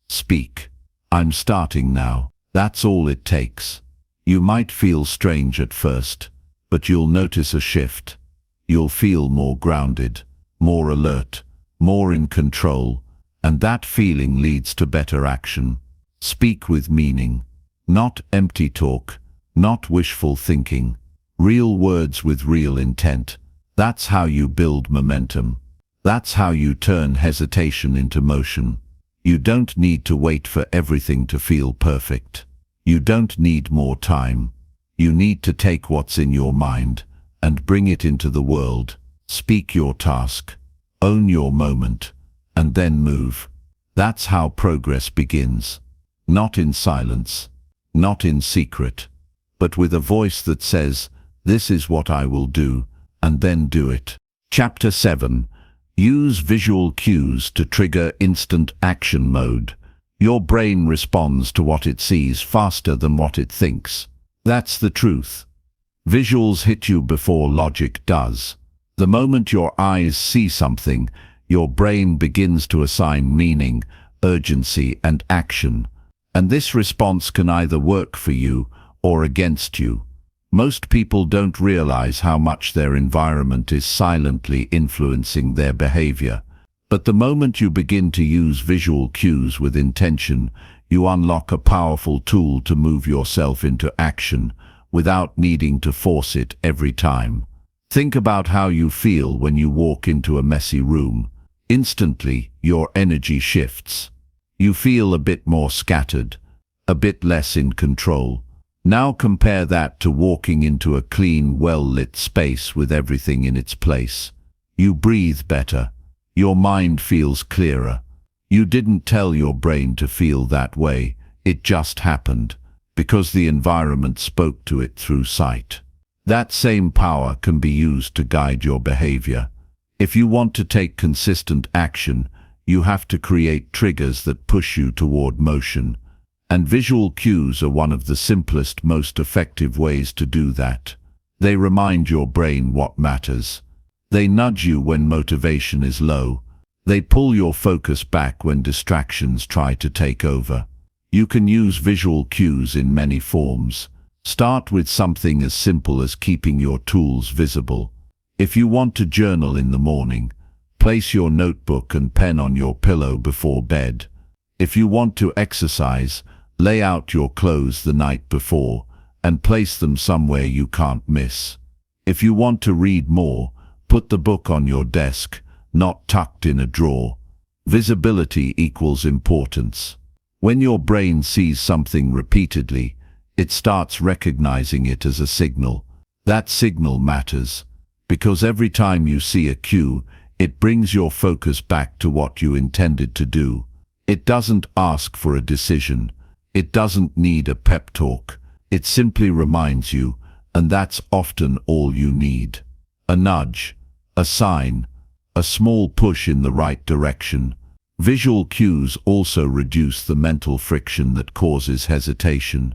Speak. I'm starting now. That's all it takes. You might feel strange at first, but you'll notice a shift. You'll feel more grounded, more alert, more in control, and that feeling leads to better action. Speak with meaning, not empty talk, not wishful thinking. Real words with real intent. That's how you build momentum. That's how you turn hesitation into motion. You don't need to wait for everything to feel perfect. You don't need more time. You need to take what's in your mind and bring it into the world. Speak your task. Own your moment, and then move. That's how progress begins. Not in silence, not in secret, but with a voice that says, this is what I will do, and then do it. Chapter 7. Use visual cues to trigger instant action mode. Your brain responds to what it sees faster than what it thinks. That's the truth. Visuals hit you before logic does. The moment your eyes see something, your brain begins to assign meaning, urgency, and action. And this response can either work for you or against you. Most people don't realize how much their environment is silently influencing their behavior. But the moment you begin to use visual cues with intention, you unlock a powerful tool to move yourself into action without needing to force it every time. Think about how you feel when you walk into a messy room. Instantly, your energy shifts. You feel a bit more scattered, a bit less in control. Now compare that to walking into a clean, well-lit space with everything in its place. You breathe better. Your mind feels clearer. You didn't tell your brain to feel that way. It just happened, because the environment spoke to it through sight. That same power can be used to guide your behavior. If you want to take consistent action, you have to create triggers that push you toward motion. And visual cues are one of the simplest, most effective ways to do that. They remind your brain what matters. They nudge you when motivation is low. They pull your focus back when distractions try to take over. You can use visual cues in many forms. Start with something as simple as keeping your tools visible. If you want to journal in the morning, place your notebook and pen on your pillow before bed. If you want to exercise, lay out your clothes the night before and place them somewhere you can't miss. If you want to read more, put the book on your desk, not tucked in a drawer. Visibility equals importance. When your brain sees something repeatedly, it starts recognizing it as a signal. That signal matters, because every time you see a cue, it brings your focus back to what you intended to do. It doesn't ask for a decision. It doesn't need a pep talk. It simply reminds you, and that's often all you need. A nudge, a sign, a small push in the right direction. Visual cues also reduce the mental friction that causes hesitation.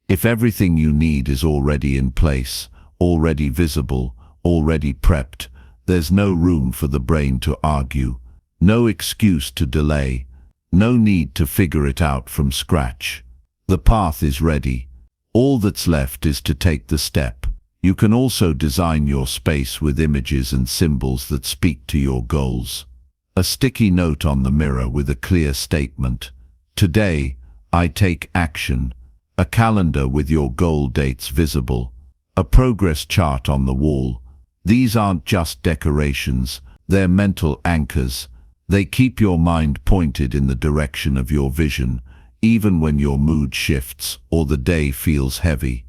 If everything you need is already in place, already visible, already prepped, there's no room for the brain to argue, no excuse to delay, no need to figure it out from scratch. The path is ready. All that's left is to take the step. You can also design your space with images and symbols that speak to your goals. A sticky note on the mirror with a clear statement. Today, I take action. A calendar with your goal dates visible. A progress chart on the wall. These aren't just decorations, they're mental anchors. They keep your mind pointed in the direction of your vision, even when your mood shifts or the day feels heavy.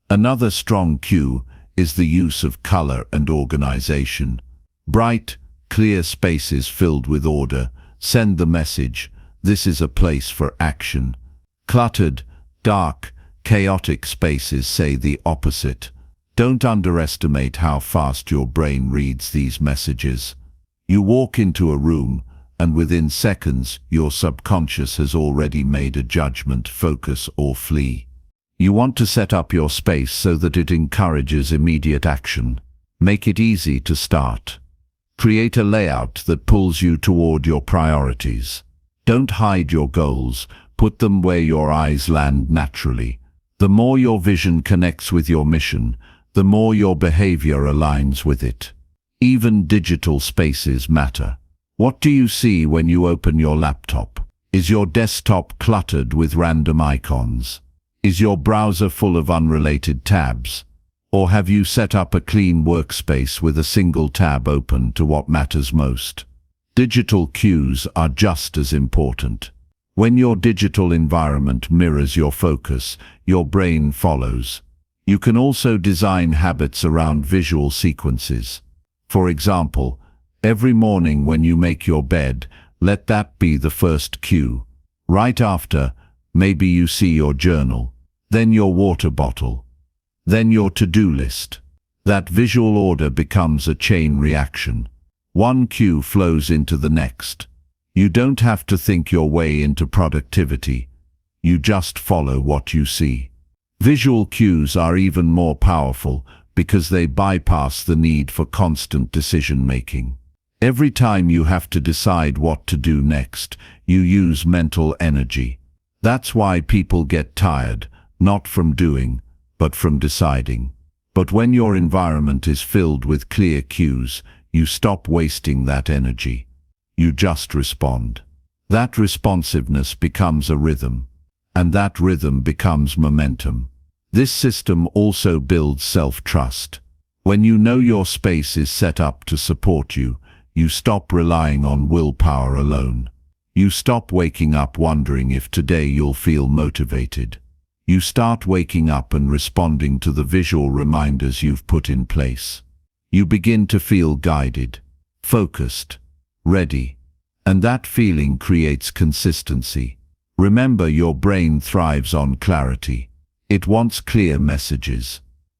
Another strong cue is the use of color and organization. Bright, clear spaces filled with order send the message, this is a place for action. Cluttered, dark, chaotic spaces say the opposite. Don't underestimate how fast your brain reads these messages. You walk into a room, and within seconds, your subconscious has already made a judgment, focus or flee. You want to set up your space so that it encourages immediate action. Make it easy to start. Create a layout that pulls you toward your priorities. Don't hide your goals, put them where your eyes land naturally. The more your vision connects with your mission, the more your behavior aligns with it. Even digital spaces matter. What do you see when you open your laptop? Is your desktop cluttered with random icons? Is your browser full of unrelated tabs? Or have you set up a clean workspace with a single tab open to what matters most? Digital cues are just as important. When your digital environment mirrors your focus, your brain follows. You can also design habits around visual sequences. For example, every morning when you make your bed, let that be the first cue. Right after, maybe you see your journal, then your water bottle, then your to-do list. That visual order becomes a chain reaction. One cue flows into the next. You don't have to think your way into productivity. You just follow what you see. Visual cues are even more powerful because they bypass the need for constant decision-making. Every time you have to decide what to do next, you use mental energy. That's why people get tired, not from doing, but from deciding. But when your environment is filled with clear cues, you stop wasting that energy. You just respond. That responsiveness becomes a rhythm, and that rhythm becomes momentum. This system also builds self-trust. When you know your space is set up to support you, you stop relying on willpower alone. You stop waking up wondering if today you'll feel motivated. You start waking up and responding to the visual reminders you've put in place. You begin to feel guided, focused, ready, and that feeling creates consistency. Remember, your brain thrives on clarity. It wants clear messages.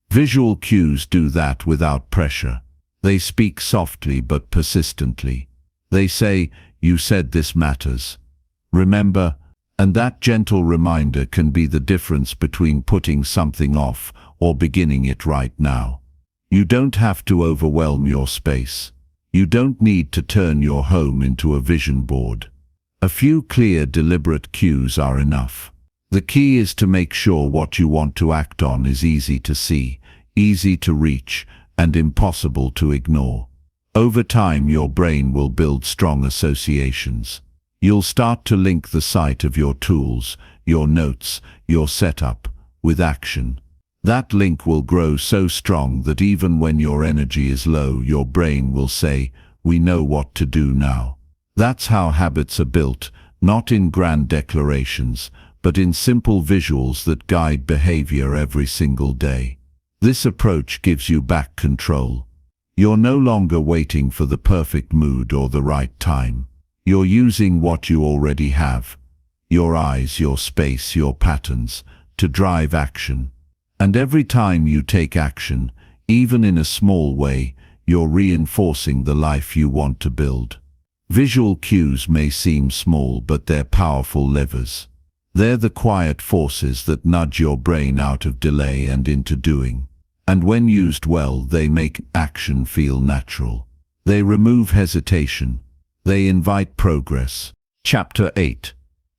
Visual cues do that without pressure. They speak softly but persistently. They say, you said this matters. Remember, and that gentle reminder can be the difference between putting something off or beginning it right now. You don't have to overwhelm your space. You don't need to turn your home into a vision board. A few clear, deliberate cues are enough. The key is to make sure what you want to act on is easy to see, easy to reach, and impossible to ignore. Over time, your brain will build strong associations. You'll start to link the sight of your tools, your notes, your setup, with action. That link will grow so strong that even when your energy is low, your brain will say, "We know what to do now." That's how habits are built, not in grand declarations, but in simple visuals that guide behavior every single day. This approach gives you back control. You're no longer waiting for the perfect mood or the right time. You're using what you already have, your eyes, your space, your patterns, to drive action. And every time you take action, even in a small way, you're reinforcing the life you want to build. Visual cues may seem small, but they're powerful levers. They're the quiet forces that nudge your brain out of delay and into doing. And when used well, they make action feel natural. They remove hesitation. They invite progress. Chapter 8.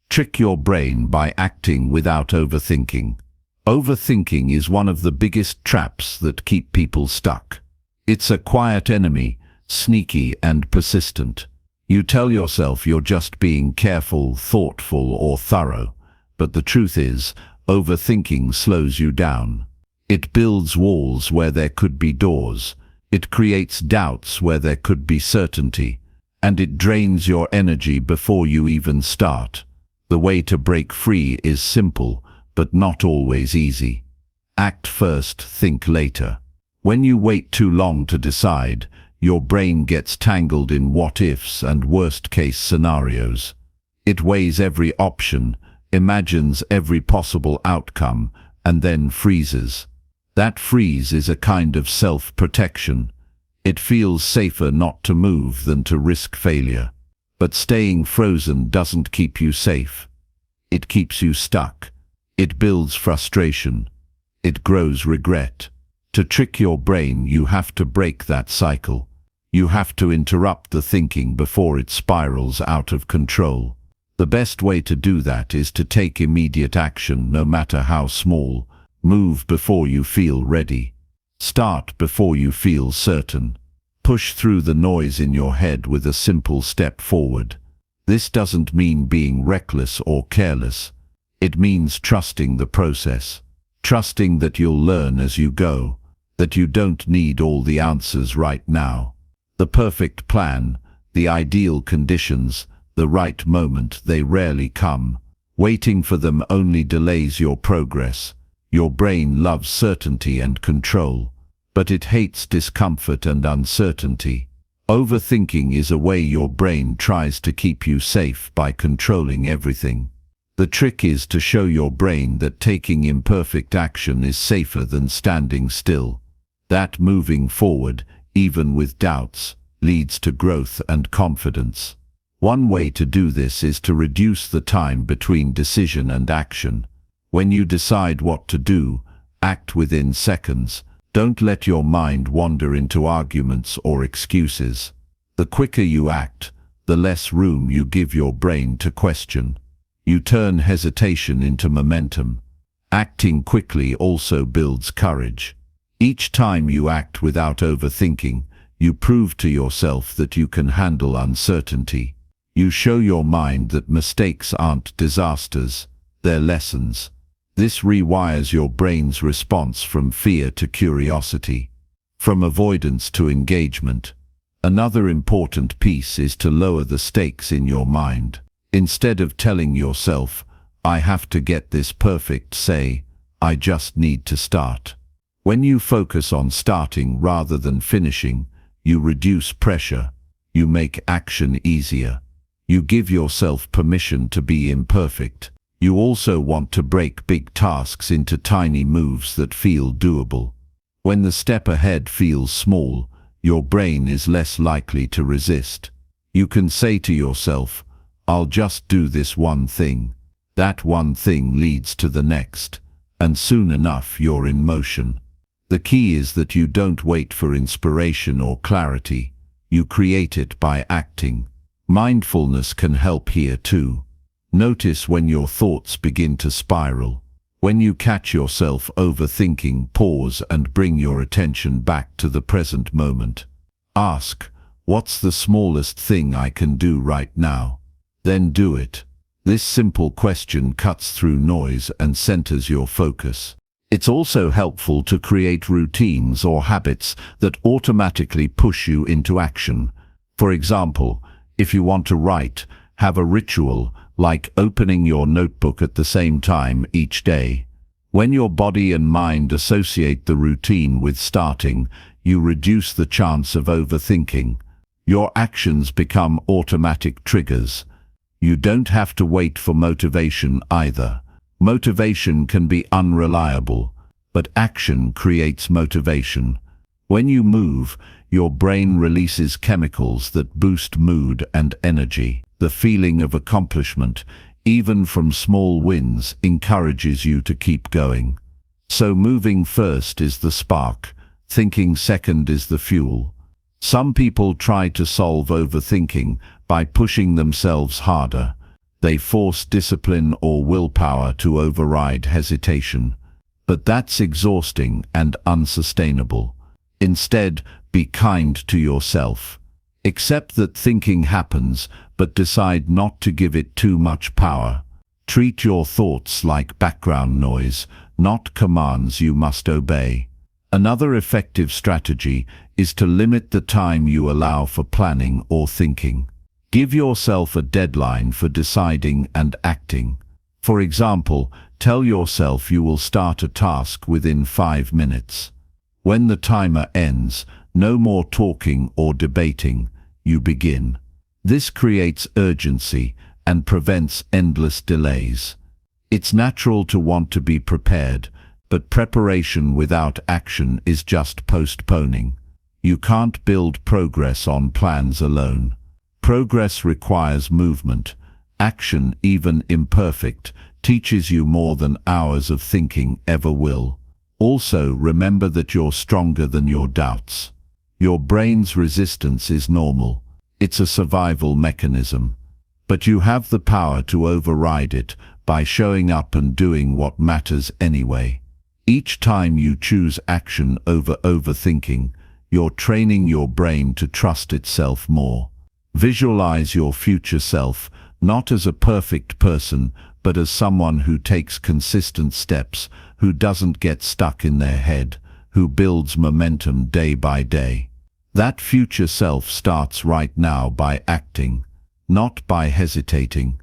Trick your brain by acting without overthinking. Overthinking is one of the biggest traps that keep people stuck. It's a quiet enemy, sneaky and persistent. You tell yourself you're just being careful, thoughtful, or thorough, but the truth is, overthinking slows you down. It builds walls where there could be doors. It creates doubts where there could be certainty. And it drains your energy before you even start. The way to break free is simple, but not always easy. Act first, think later. When you wait too long to decide, your brain gets tangled in what-ifs and worst-case scenarios. It weighs every option, imagines every possible outcome, and then freezes. That freeze is a kind of self-protection. It feels safer not to move than to risk failure. But staying frozen doesn't keep you safe. It keeps you stuck. It builds frustration. It grows regret. To trick your brain, you have to break that cycle. You have to interrupt the thinking before it spirals out of control. The best way to do that is to take immediate action, no matter how small. Move before you feel ready. Start before you feel certain. Push through the noise in your head with a simple step forward. This doesn't mean being reckless or careless. It means trusting the process. Trusting that you'll learn as you go. That you don't need all the answers right now. The perfect plan, the ideal conditions, the right moment, they rarely come. Waiting for them only delays your progress. Your brain loves certainty and control, but it hates discomfort and uncertainty. Overthinking is a way your brain tries to keep you safe by controlling everything. The trick is to show your brain that taking imperfect action is safer than standing still. That moving forward, even with doubts, leads to growth and confidence. One way to do this is to reduce the time between decision and action. When you decide what to do, act within seconds. Don't let your mind wander into arguments or excuses. The quicker you act, the less room you give your brain to question. You turn hesitation into momentum. Acting quickly also builds courage. Each time you act without overthinking, you prove to yourself that you can handle uncertainty. You show your mind that mistakes aren't disasters, they're lessons. This rewires your brain's response from fear to curiosity, from avoidance to engagement. Another important piece is to lower the stakes in your mind. Instead of telling yourself, "I have to get this perfect," say, "I just need to start." When you focus on starting rather than finishing, you reduce pressure. You make action easier. You give yourself permission to be imperfect. You also want to break big tasks into tiny moves that feel doable. When the step ahead feels small, your brain is less likely to resist. You can say to yourself, "I'll just do this one thing." That one thing leads to the next, and soon enough you're in motion. The key is that you don't wait for inspiration or clarity. You create it by acting. Mindfulness can help here too. Notice when your thoughts begin to spiral. When you catch yourself overthinking, pause and bring your attention back to the present moment. Ask, what's the smallest thing I can do right now? Then do it. This simple question cuts through noise and centers your focus. It's also helpful to create routines or habits that automatically push you into action. For example, if you want to write, have a ritual like opening your notebook at the same time each day. When your body and mind associate the routine with starting, you reduce the chance of overthinking. Your actions become automatic triggers. You don't have to wait for motivation either. Motivation can be unreliable, but action creates motivation. When you move, your brain releases chemicals that boost mood and energy. The feeling of accomplishment, even from small wins, encourages you to keep going. So moving first is the spark, thinking second is the fuel. Some people try to solve overthinking by pushing themselves harder. They force discipline or willpower to override hesitation. But that's exhausting and unsustainable. Instead, be kind to yourself. Accept that thinking happens, but decide not to give it too much power. Treat your thoughts like background noise, not commands you must obey. Another effective strategy is to limit the time you allow for planning or thinking. Give yourself a deadline for deciding and acting. For example, tell yourself you will start a task within 5 minutes. When the timer ends, no more talking or debating. You begin. This creates urgency and prevents endless delays. It's natural to want to be prepared, but preparation without action is just postponing. You can't build progress on plans alone. Progress requires movement. Action, even imperfect, teaches you more than hours of thinking ever will. Also, remember that you're stronger than your doubts. Your brain's resistance is normal. It's a survival mechanism. But you have the power to override it by showing up and doing what matters anyway. Each time you choose action over overthinking, you're training your brain to trust itself more. Visualize your future self, not as a perfect person, but as someone who takes consistent steps, who doesn't get stuck in their head, who builds momentum day by day. That future self starts right now by acting, not by hesitating,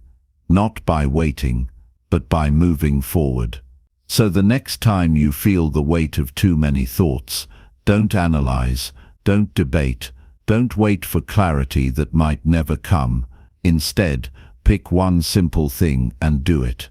not by waiting, but by moving forward. So the next time you feel the weight of too many thoughts, don't analyze, don't debate, don't wait for clarity that might never come. Instead, pick one simple thing and do it.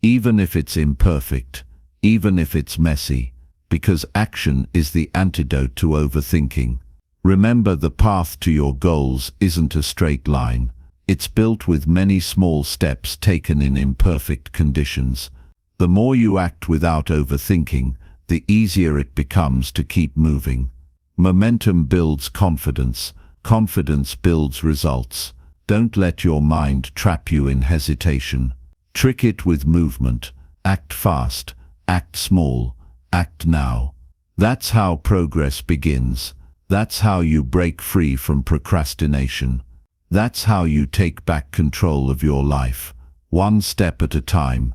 Even if it's imperfect, even if it's messy, because action is the antidote to overthinking. Remember, the path to your goals isn't a straight line. It's built with many small steps taken in imperfect conditions. The more you act without overthinking, the easier it becomes to keep moving. Momentum builds confidence. Confidence builds results. Don't let your mind trap you in hesitation. Trick it with movement. Act fast. Act small. Act now. That's how progress begins. That's how you break free from procrastination. That's how you take back control of your life, one step at a time.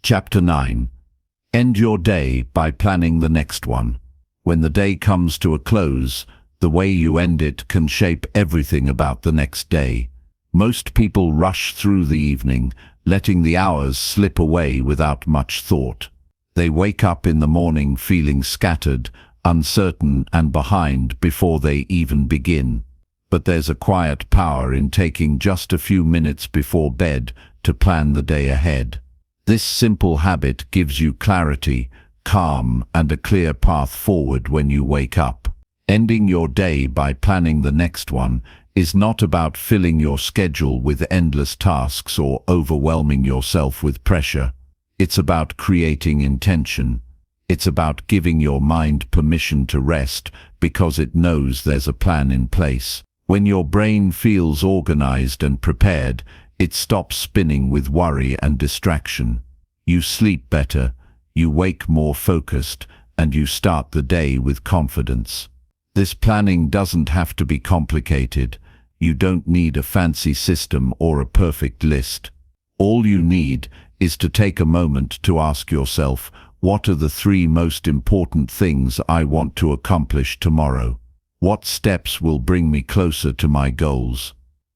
Chapter 9. End your day by planning the next one. When the day comes to a close, the way you end it can shape everything about the next day. Most people rush through the evening, letting the hours slip away without much thought. They wake up in the morning feeling scattered, uncertain and behind before they even begin. But there's a quiet power in taking just a few minutes before bed to plan the day ahead. This simple habit gives you clarity, calm, and a clear path forward when you wake up. Ending your day by planning the next one is not about filling your schedule with endless tasks or overwhelming yourself with pressure. It's about creating intention. It's about giving your mind permission to rest because it knows there's a plan in place. When your brain feels organized and prepared, it stops spinning with worry and distraction. You sleep better, you wake more focused, and you start the day with confidence. This planning doesn't have to be complicated. You don't need a fancy system or a perfect list. All you need is to take a moment to ask yourself, what are the 3 most important things I want to accomplish tomorrow? What steps will bring me closer to my goals?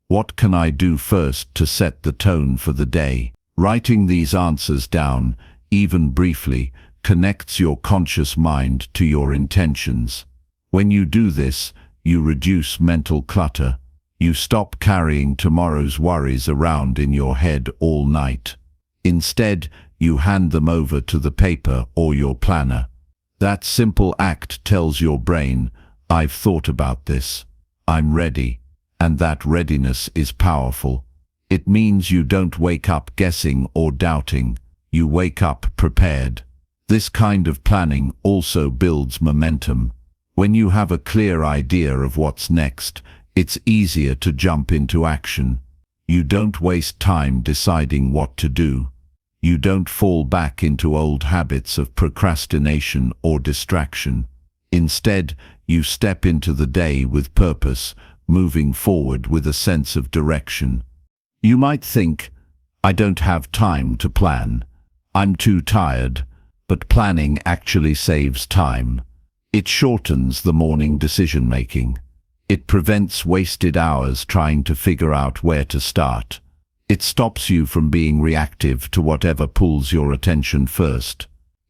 What can I do first to set the tone for the day? Writing these answers down, even briefly, connects your conscious mind to your intentions. When you do this, you reduce mental clutter. You stop carrying tomorrow's worries around in your head all night. Instead, you hand them over to the paper or your planner. That simple act tells your brain, I've thought about this. I'm ready. And that readiness is powerful. It means you don't wake up guessing or doubting. You wake up prepared. This kind of planning also builds momentum. When you have a clear idea of what's next, it's easier to jump into action. You don't waste time deciding what to do. You don't fall back into old habits of procrastination or distraction. Instead, you step into the day with purpose, moving forward with a sense of direction. You might think, I don't have time to plan. I'm too tired. But planning actually saves time. It shortens the morning decision-making. It prevents wasted hours trying to figure out where to start. It stops you from being reactive to whatever pulls your attention first.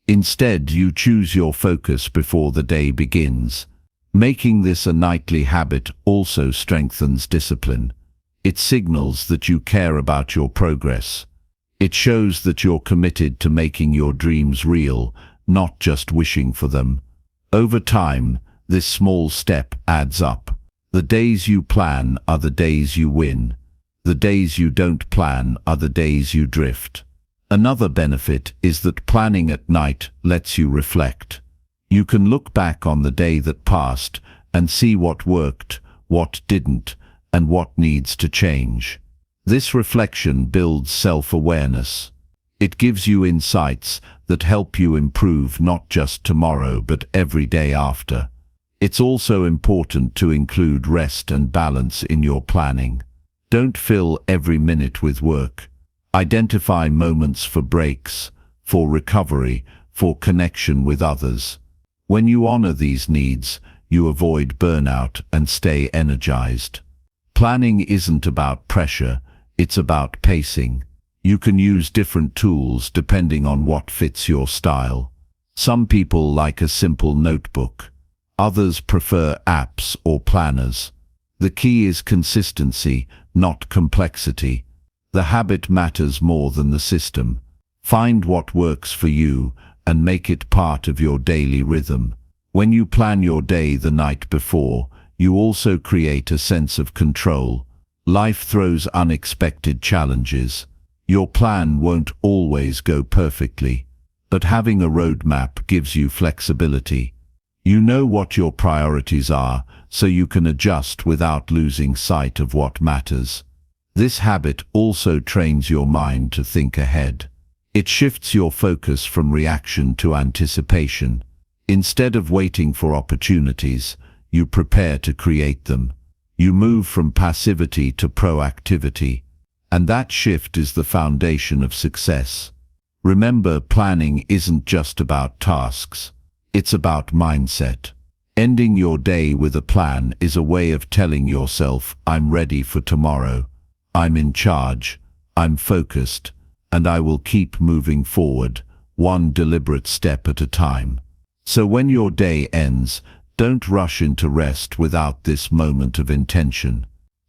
Instead, you choose your focus before the day begins. Making this a nightly habit also strengthens discipline. It signals that you care about your progress. It shows that you're committed to making your dreams real, not just wishing for them. Over time, this small step adds up. The days you plan are the days you win. The days you don't plan are the days you drift. Another benefit is that planning at night lets you reflect. You can look back on the day that passed and see what worked, what didn't, and what needs to change. This reflection builds self-awareness. It gives you insights that help you improve not just tomorrow but every day after. It's also important to include rest and balance in your planning. Don't fill every minute with work. Identify moments for breaks, for recovery, for connection with others. When you honor these needs, you avoid burnout and stay energized. Planning isn't about pressure, it's about pacing. You can use different tools depending on what fits your style. Some people like a simple notebook. Others prefer apps or planners. The key is consistency, not complexity. The habit matters more than the system. Find what works for you and make it part of your daily rhythm. When you plan your day the night before, you also create a sense of control. Life throws unexpected challenges. Your plan won't always go perfectly, but having a roadmap gives you flexibility. You know what your priorities are, so you can adjust without losing sight of what matters. This habit also trains your mind to think ahead. It shifts your focus from reaction to anticipation. Instead of waiting for opportunities, you prepare to create them. You move from passivity to proactivity, and that shift is the foundation of success. Remember, planning isn't just about tasks. It's about mindset. Ending your day with a plan is a way of telling yourself, I'm ready for tomorrow. I'm in charge. I'm focused. And I will keep moving forward, one deliberate step at a time. So when your day ends, don't rush into rest without this moment of intention.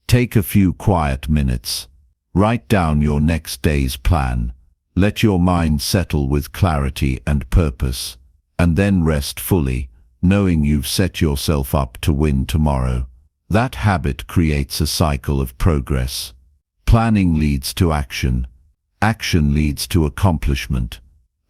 Take a few quiet minutes. Write down your next day's plan. Let your mind settle with clarity and purpose. And then rest fully, knowing you've set yourself up to win tomorrow. That habit creates a cycle of progress. Planning leads to action. Action leads to accomplishment.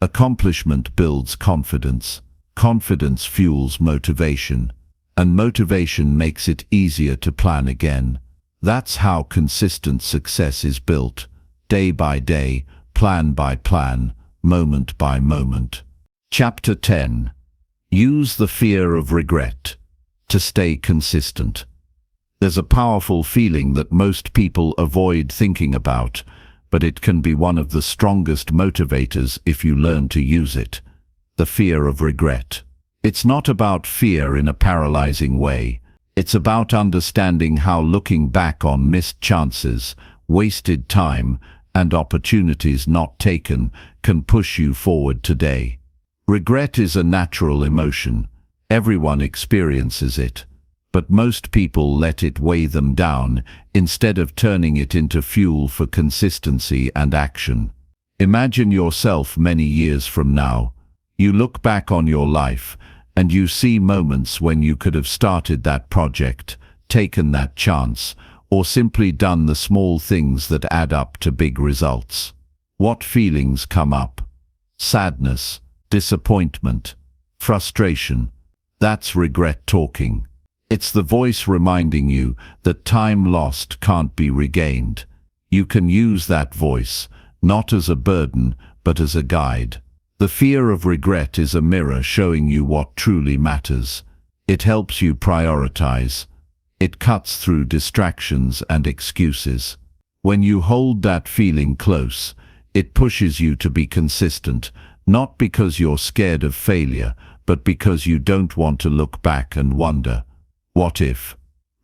Accomplishment builds confidence. Confidence fuels motivation. and motivation makes it easier to plan again. That's how consistent success is built, day by day, plan by plan, moment by moment. Chapter 10. Use the fear of regret to stay consistent. There's a powerful feeling that most people avoid thinking about, but it can be one of the strongest motivators if you learn to use it. The fear of regret. It's not about fear in a paralyzing way. It's about understanding how looking back on missed chances, wasted time, and opportunities not taken can push you forward today. Regret is a natural emotion. Everyone experiences it. But most people let it weigh them down instead of turning it into fuel for consistency and action. Imagine yourself many years from now. You look back on your life and you see moments when you could have started that project, taken that chance, or simply done the small things that add up to big results. What feelings come up? Sadness, disappointment, frustration. That's regret talking. It's the voice reminding you that time lost can't be regained. You can use that voice, not as a burden, but as a guide. The fear of regret is a mirror showing you what truly matters. It helps you prioritize. It cuts through distractions and excuses. When you hold that feeling close, it pushes you to be consistent, not because you're scared of failure, but because you don't want to look back and wonder, what if?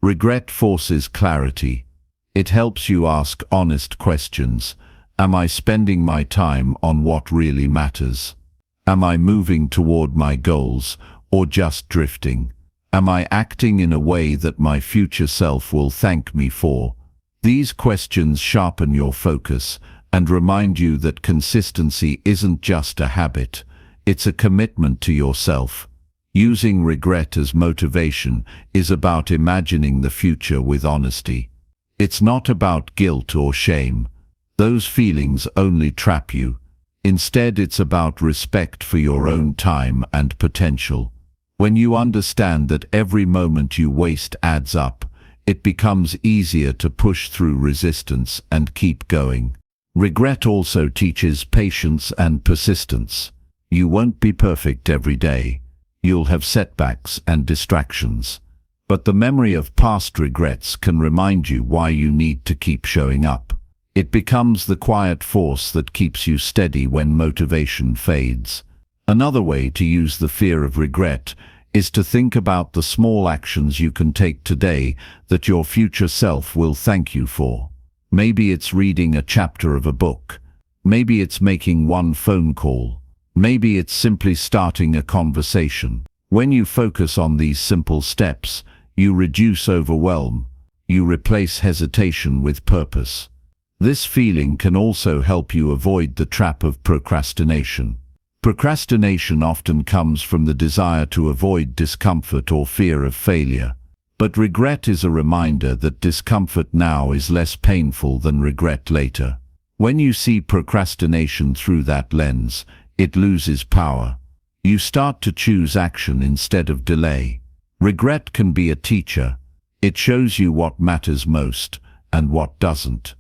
Regret forces clarity. It helps you ask honest questions. Am I spending my time on what really matters? Am I moving toward my goals or just drifting? Am I acting in a way that my future self will thank me for? These questions sharpen your focus and remind you that consistency isn't just a habit, it's a commitment to yourself. Using regret as motivation is about imagining the future with honesty. It's not about guilt or shame. Those feelings only trap you. Instead, it's about respect for your own time and potential. When you understand that every moment you waste adds up, it becomes easier to push through resistance and keep going. Regret also teaches patience and persistence. You won't be perfect every day. You'll have setbacks and distractions. But the memory of past regrets can remind you why you need to keep showing up. It becomes the quiet force that keeps you steady when motivation fades. Another way to use the fear of regret is to think about the small actions you can take today that your future self will thank you for. Maybe it's reading a chapter of a book. Maybe it's making one phone call. Maybe it's simply starting a conversation. When you focus on these simple steps, you reduce overwhelm. You replace hesitation with purpose. This feeling can also help you avoid the trap of procrastination. Procrastination often comes from the desire to avoid discomfort or fear of failure. But regret is a reminder that discomfort now is less painful than regret later. When you see procrastination through that lens, it loses power. You start to choose action instead of delay. Regret can be a teacher. It shows you what matters most and what doesn't.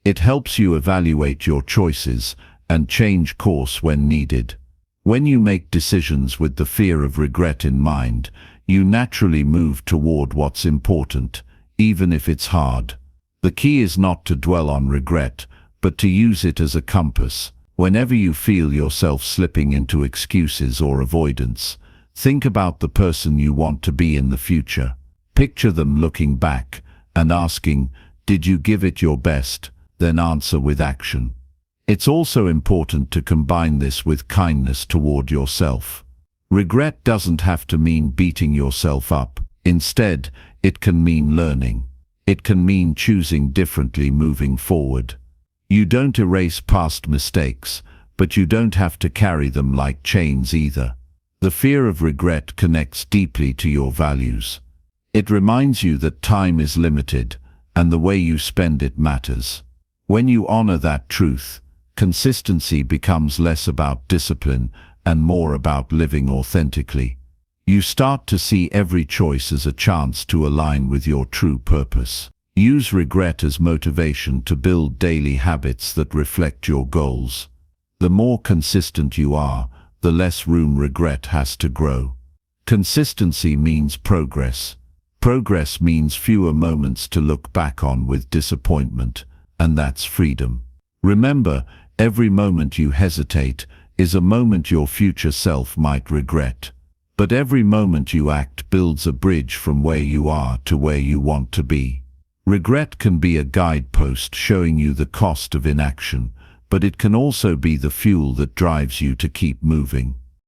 It helps you evaluate your choices and change course when needed. When you make decisions with the fear of regret in mind, you naturally move toward what's important, even if it's hard. The key is not to dwell on regret, but to use it as a compass. Whenever you feel yourself slipping into excuses or avoidance, think about the person you want to be in the future. Picture them looking back and asking, did you give it your best? Then answer with action. It's also important to combine this with kindness toward yourself. Regret doesn't have to mean beating yourself up. Instead, it can mean learning. It can mean choosing differently moving forward. You don't erase past mistakes, but you don't have to carry them like chains either. The fear of regret connects deeply to your values. It reminds you that time is limited, and the way you spend it matters. When you honor that truth, consistency becomes less about discipline and more about living authentically. You start to see every choice as a chance to align with your true purpose. Use regret as motivation to build daily habits that reflect your goals. The more consistent you are, the less room regret has to grow. Consistency means progress. Progress means fewer moments to look back on with disappointment, and that's freedom. Remember, every moment you hesitate is a moment your future self might regret. But every moment you act builds a bridge from where you are to where you want to be. Regret can be a guidepost showing you the cost of inaction, but it can also be the fuel that drives you to keep moving.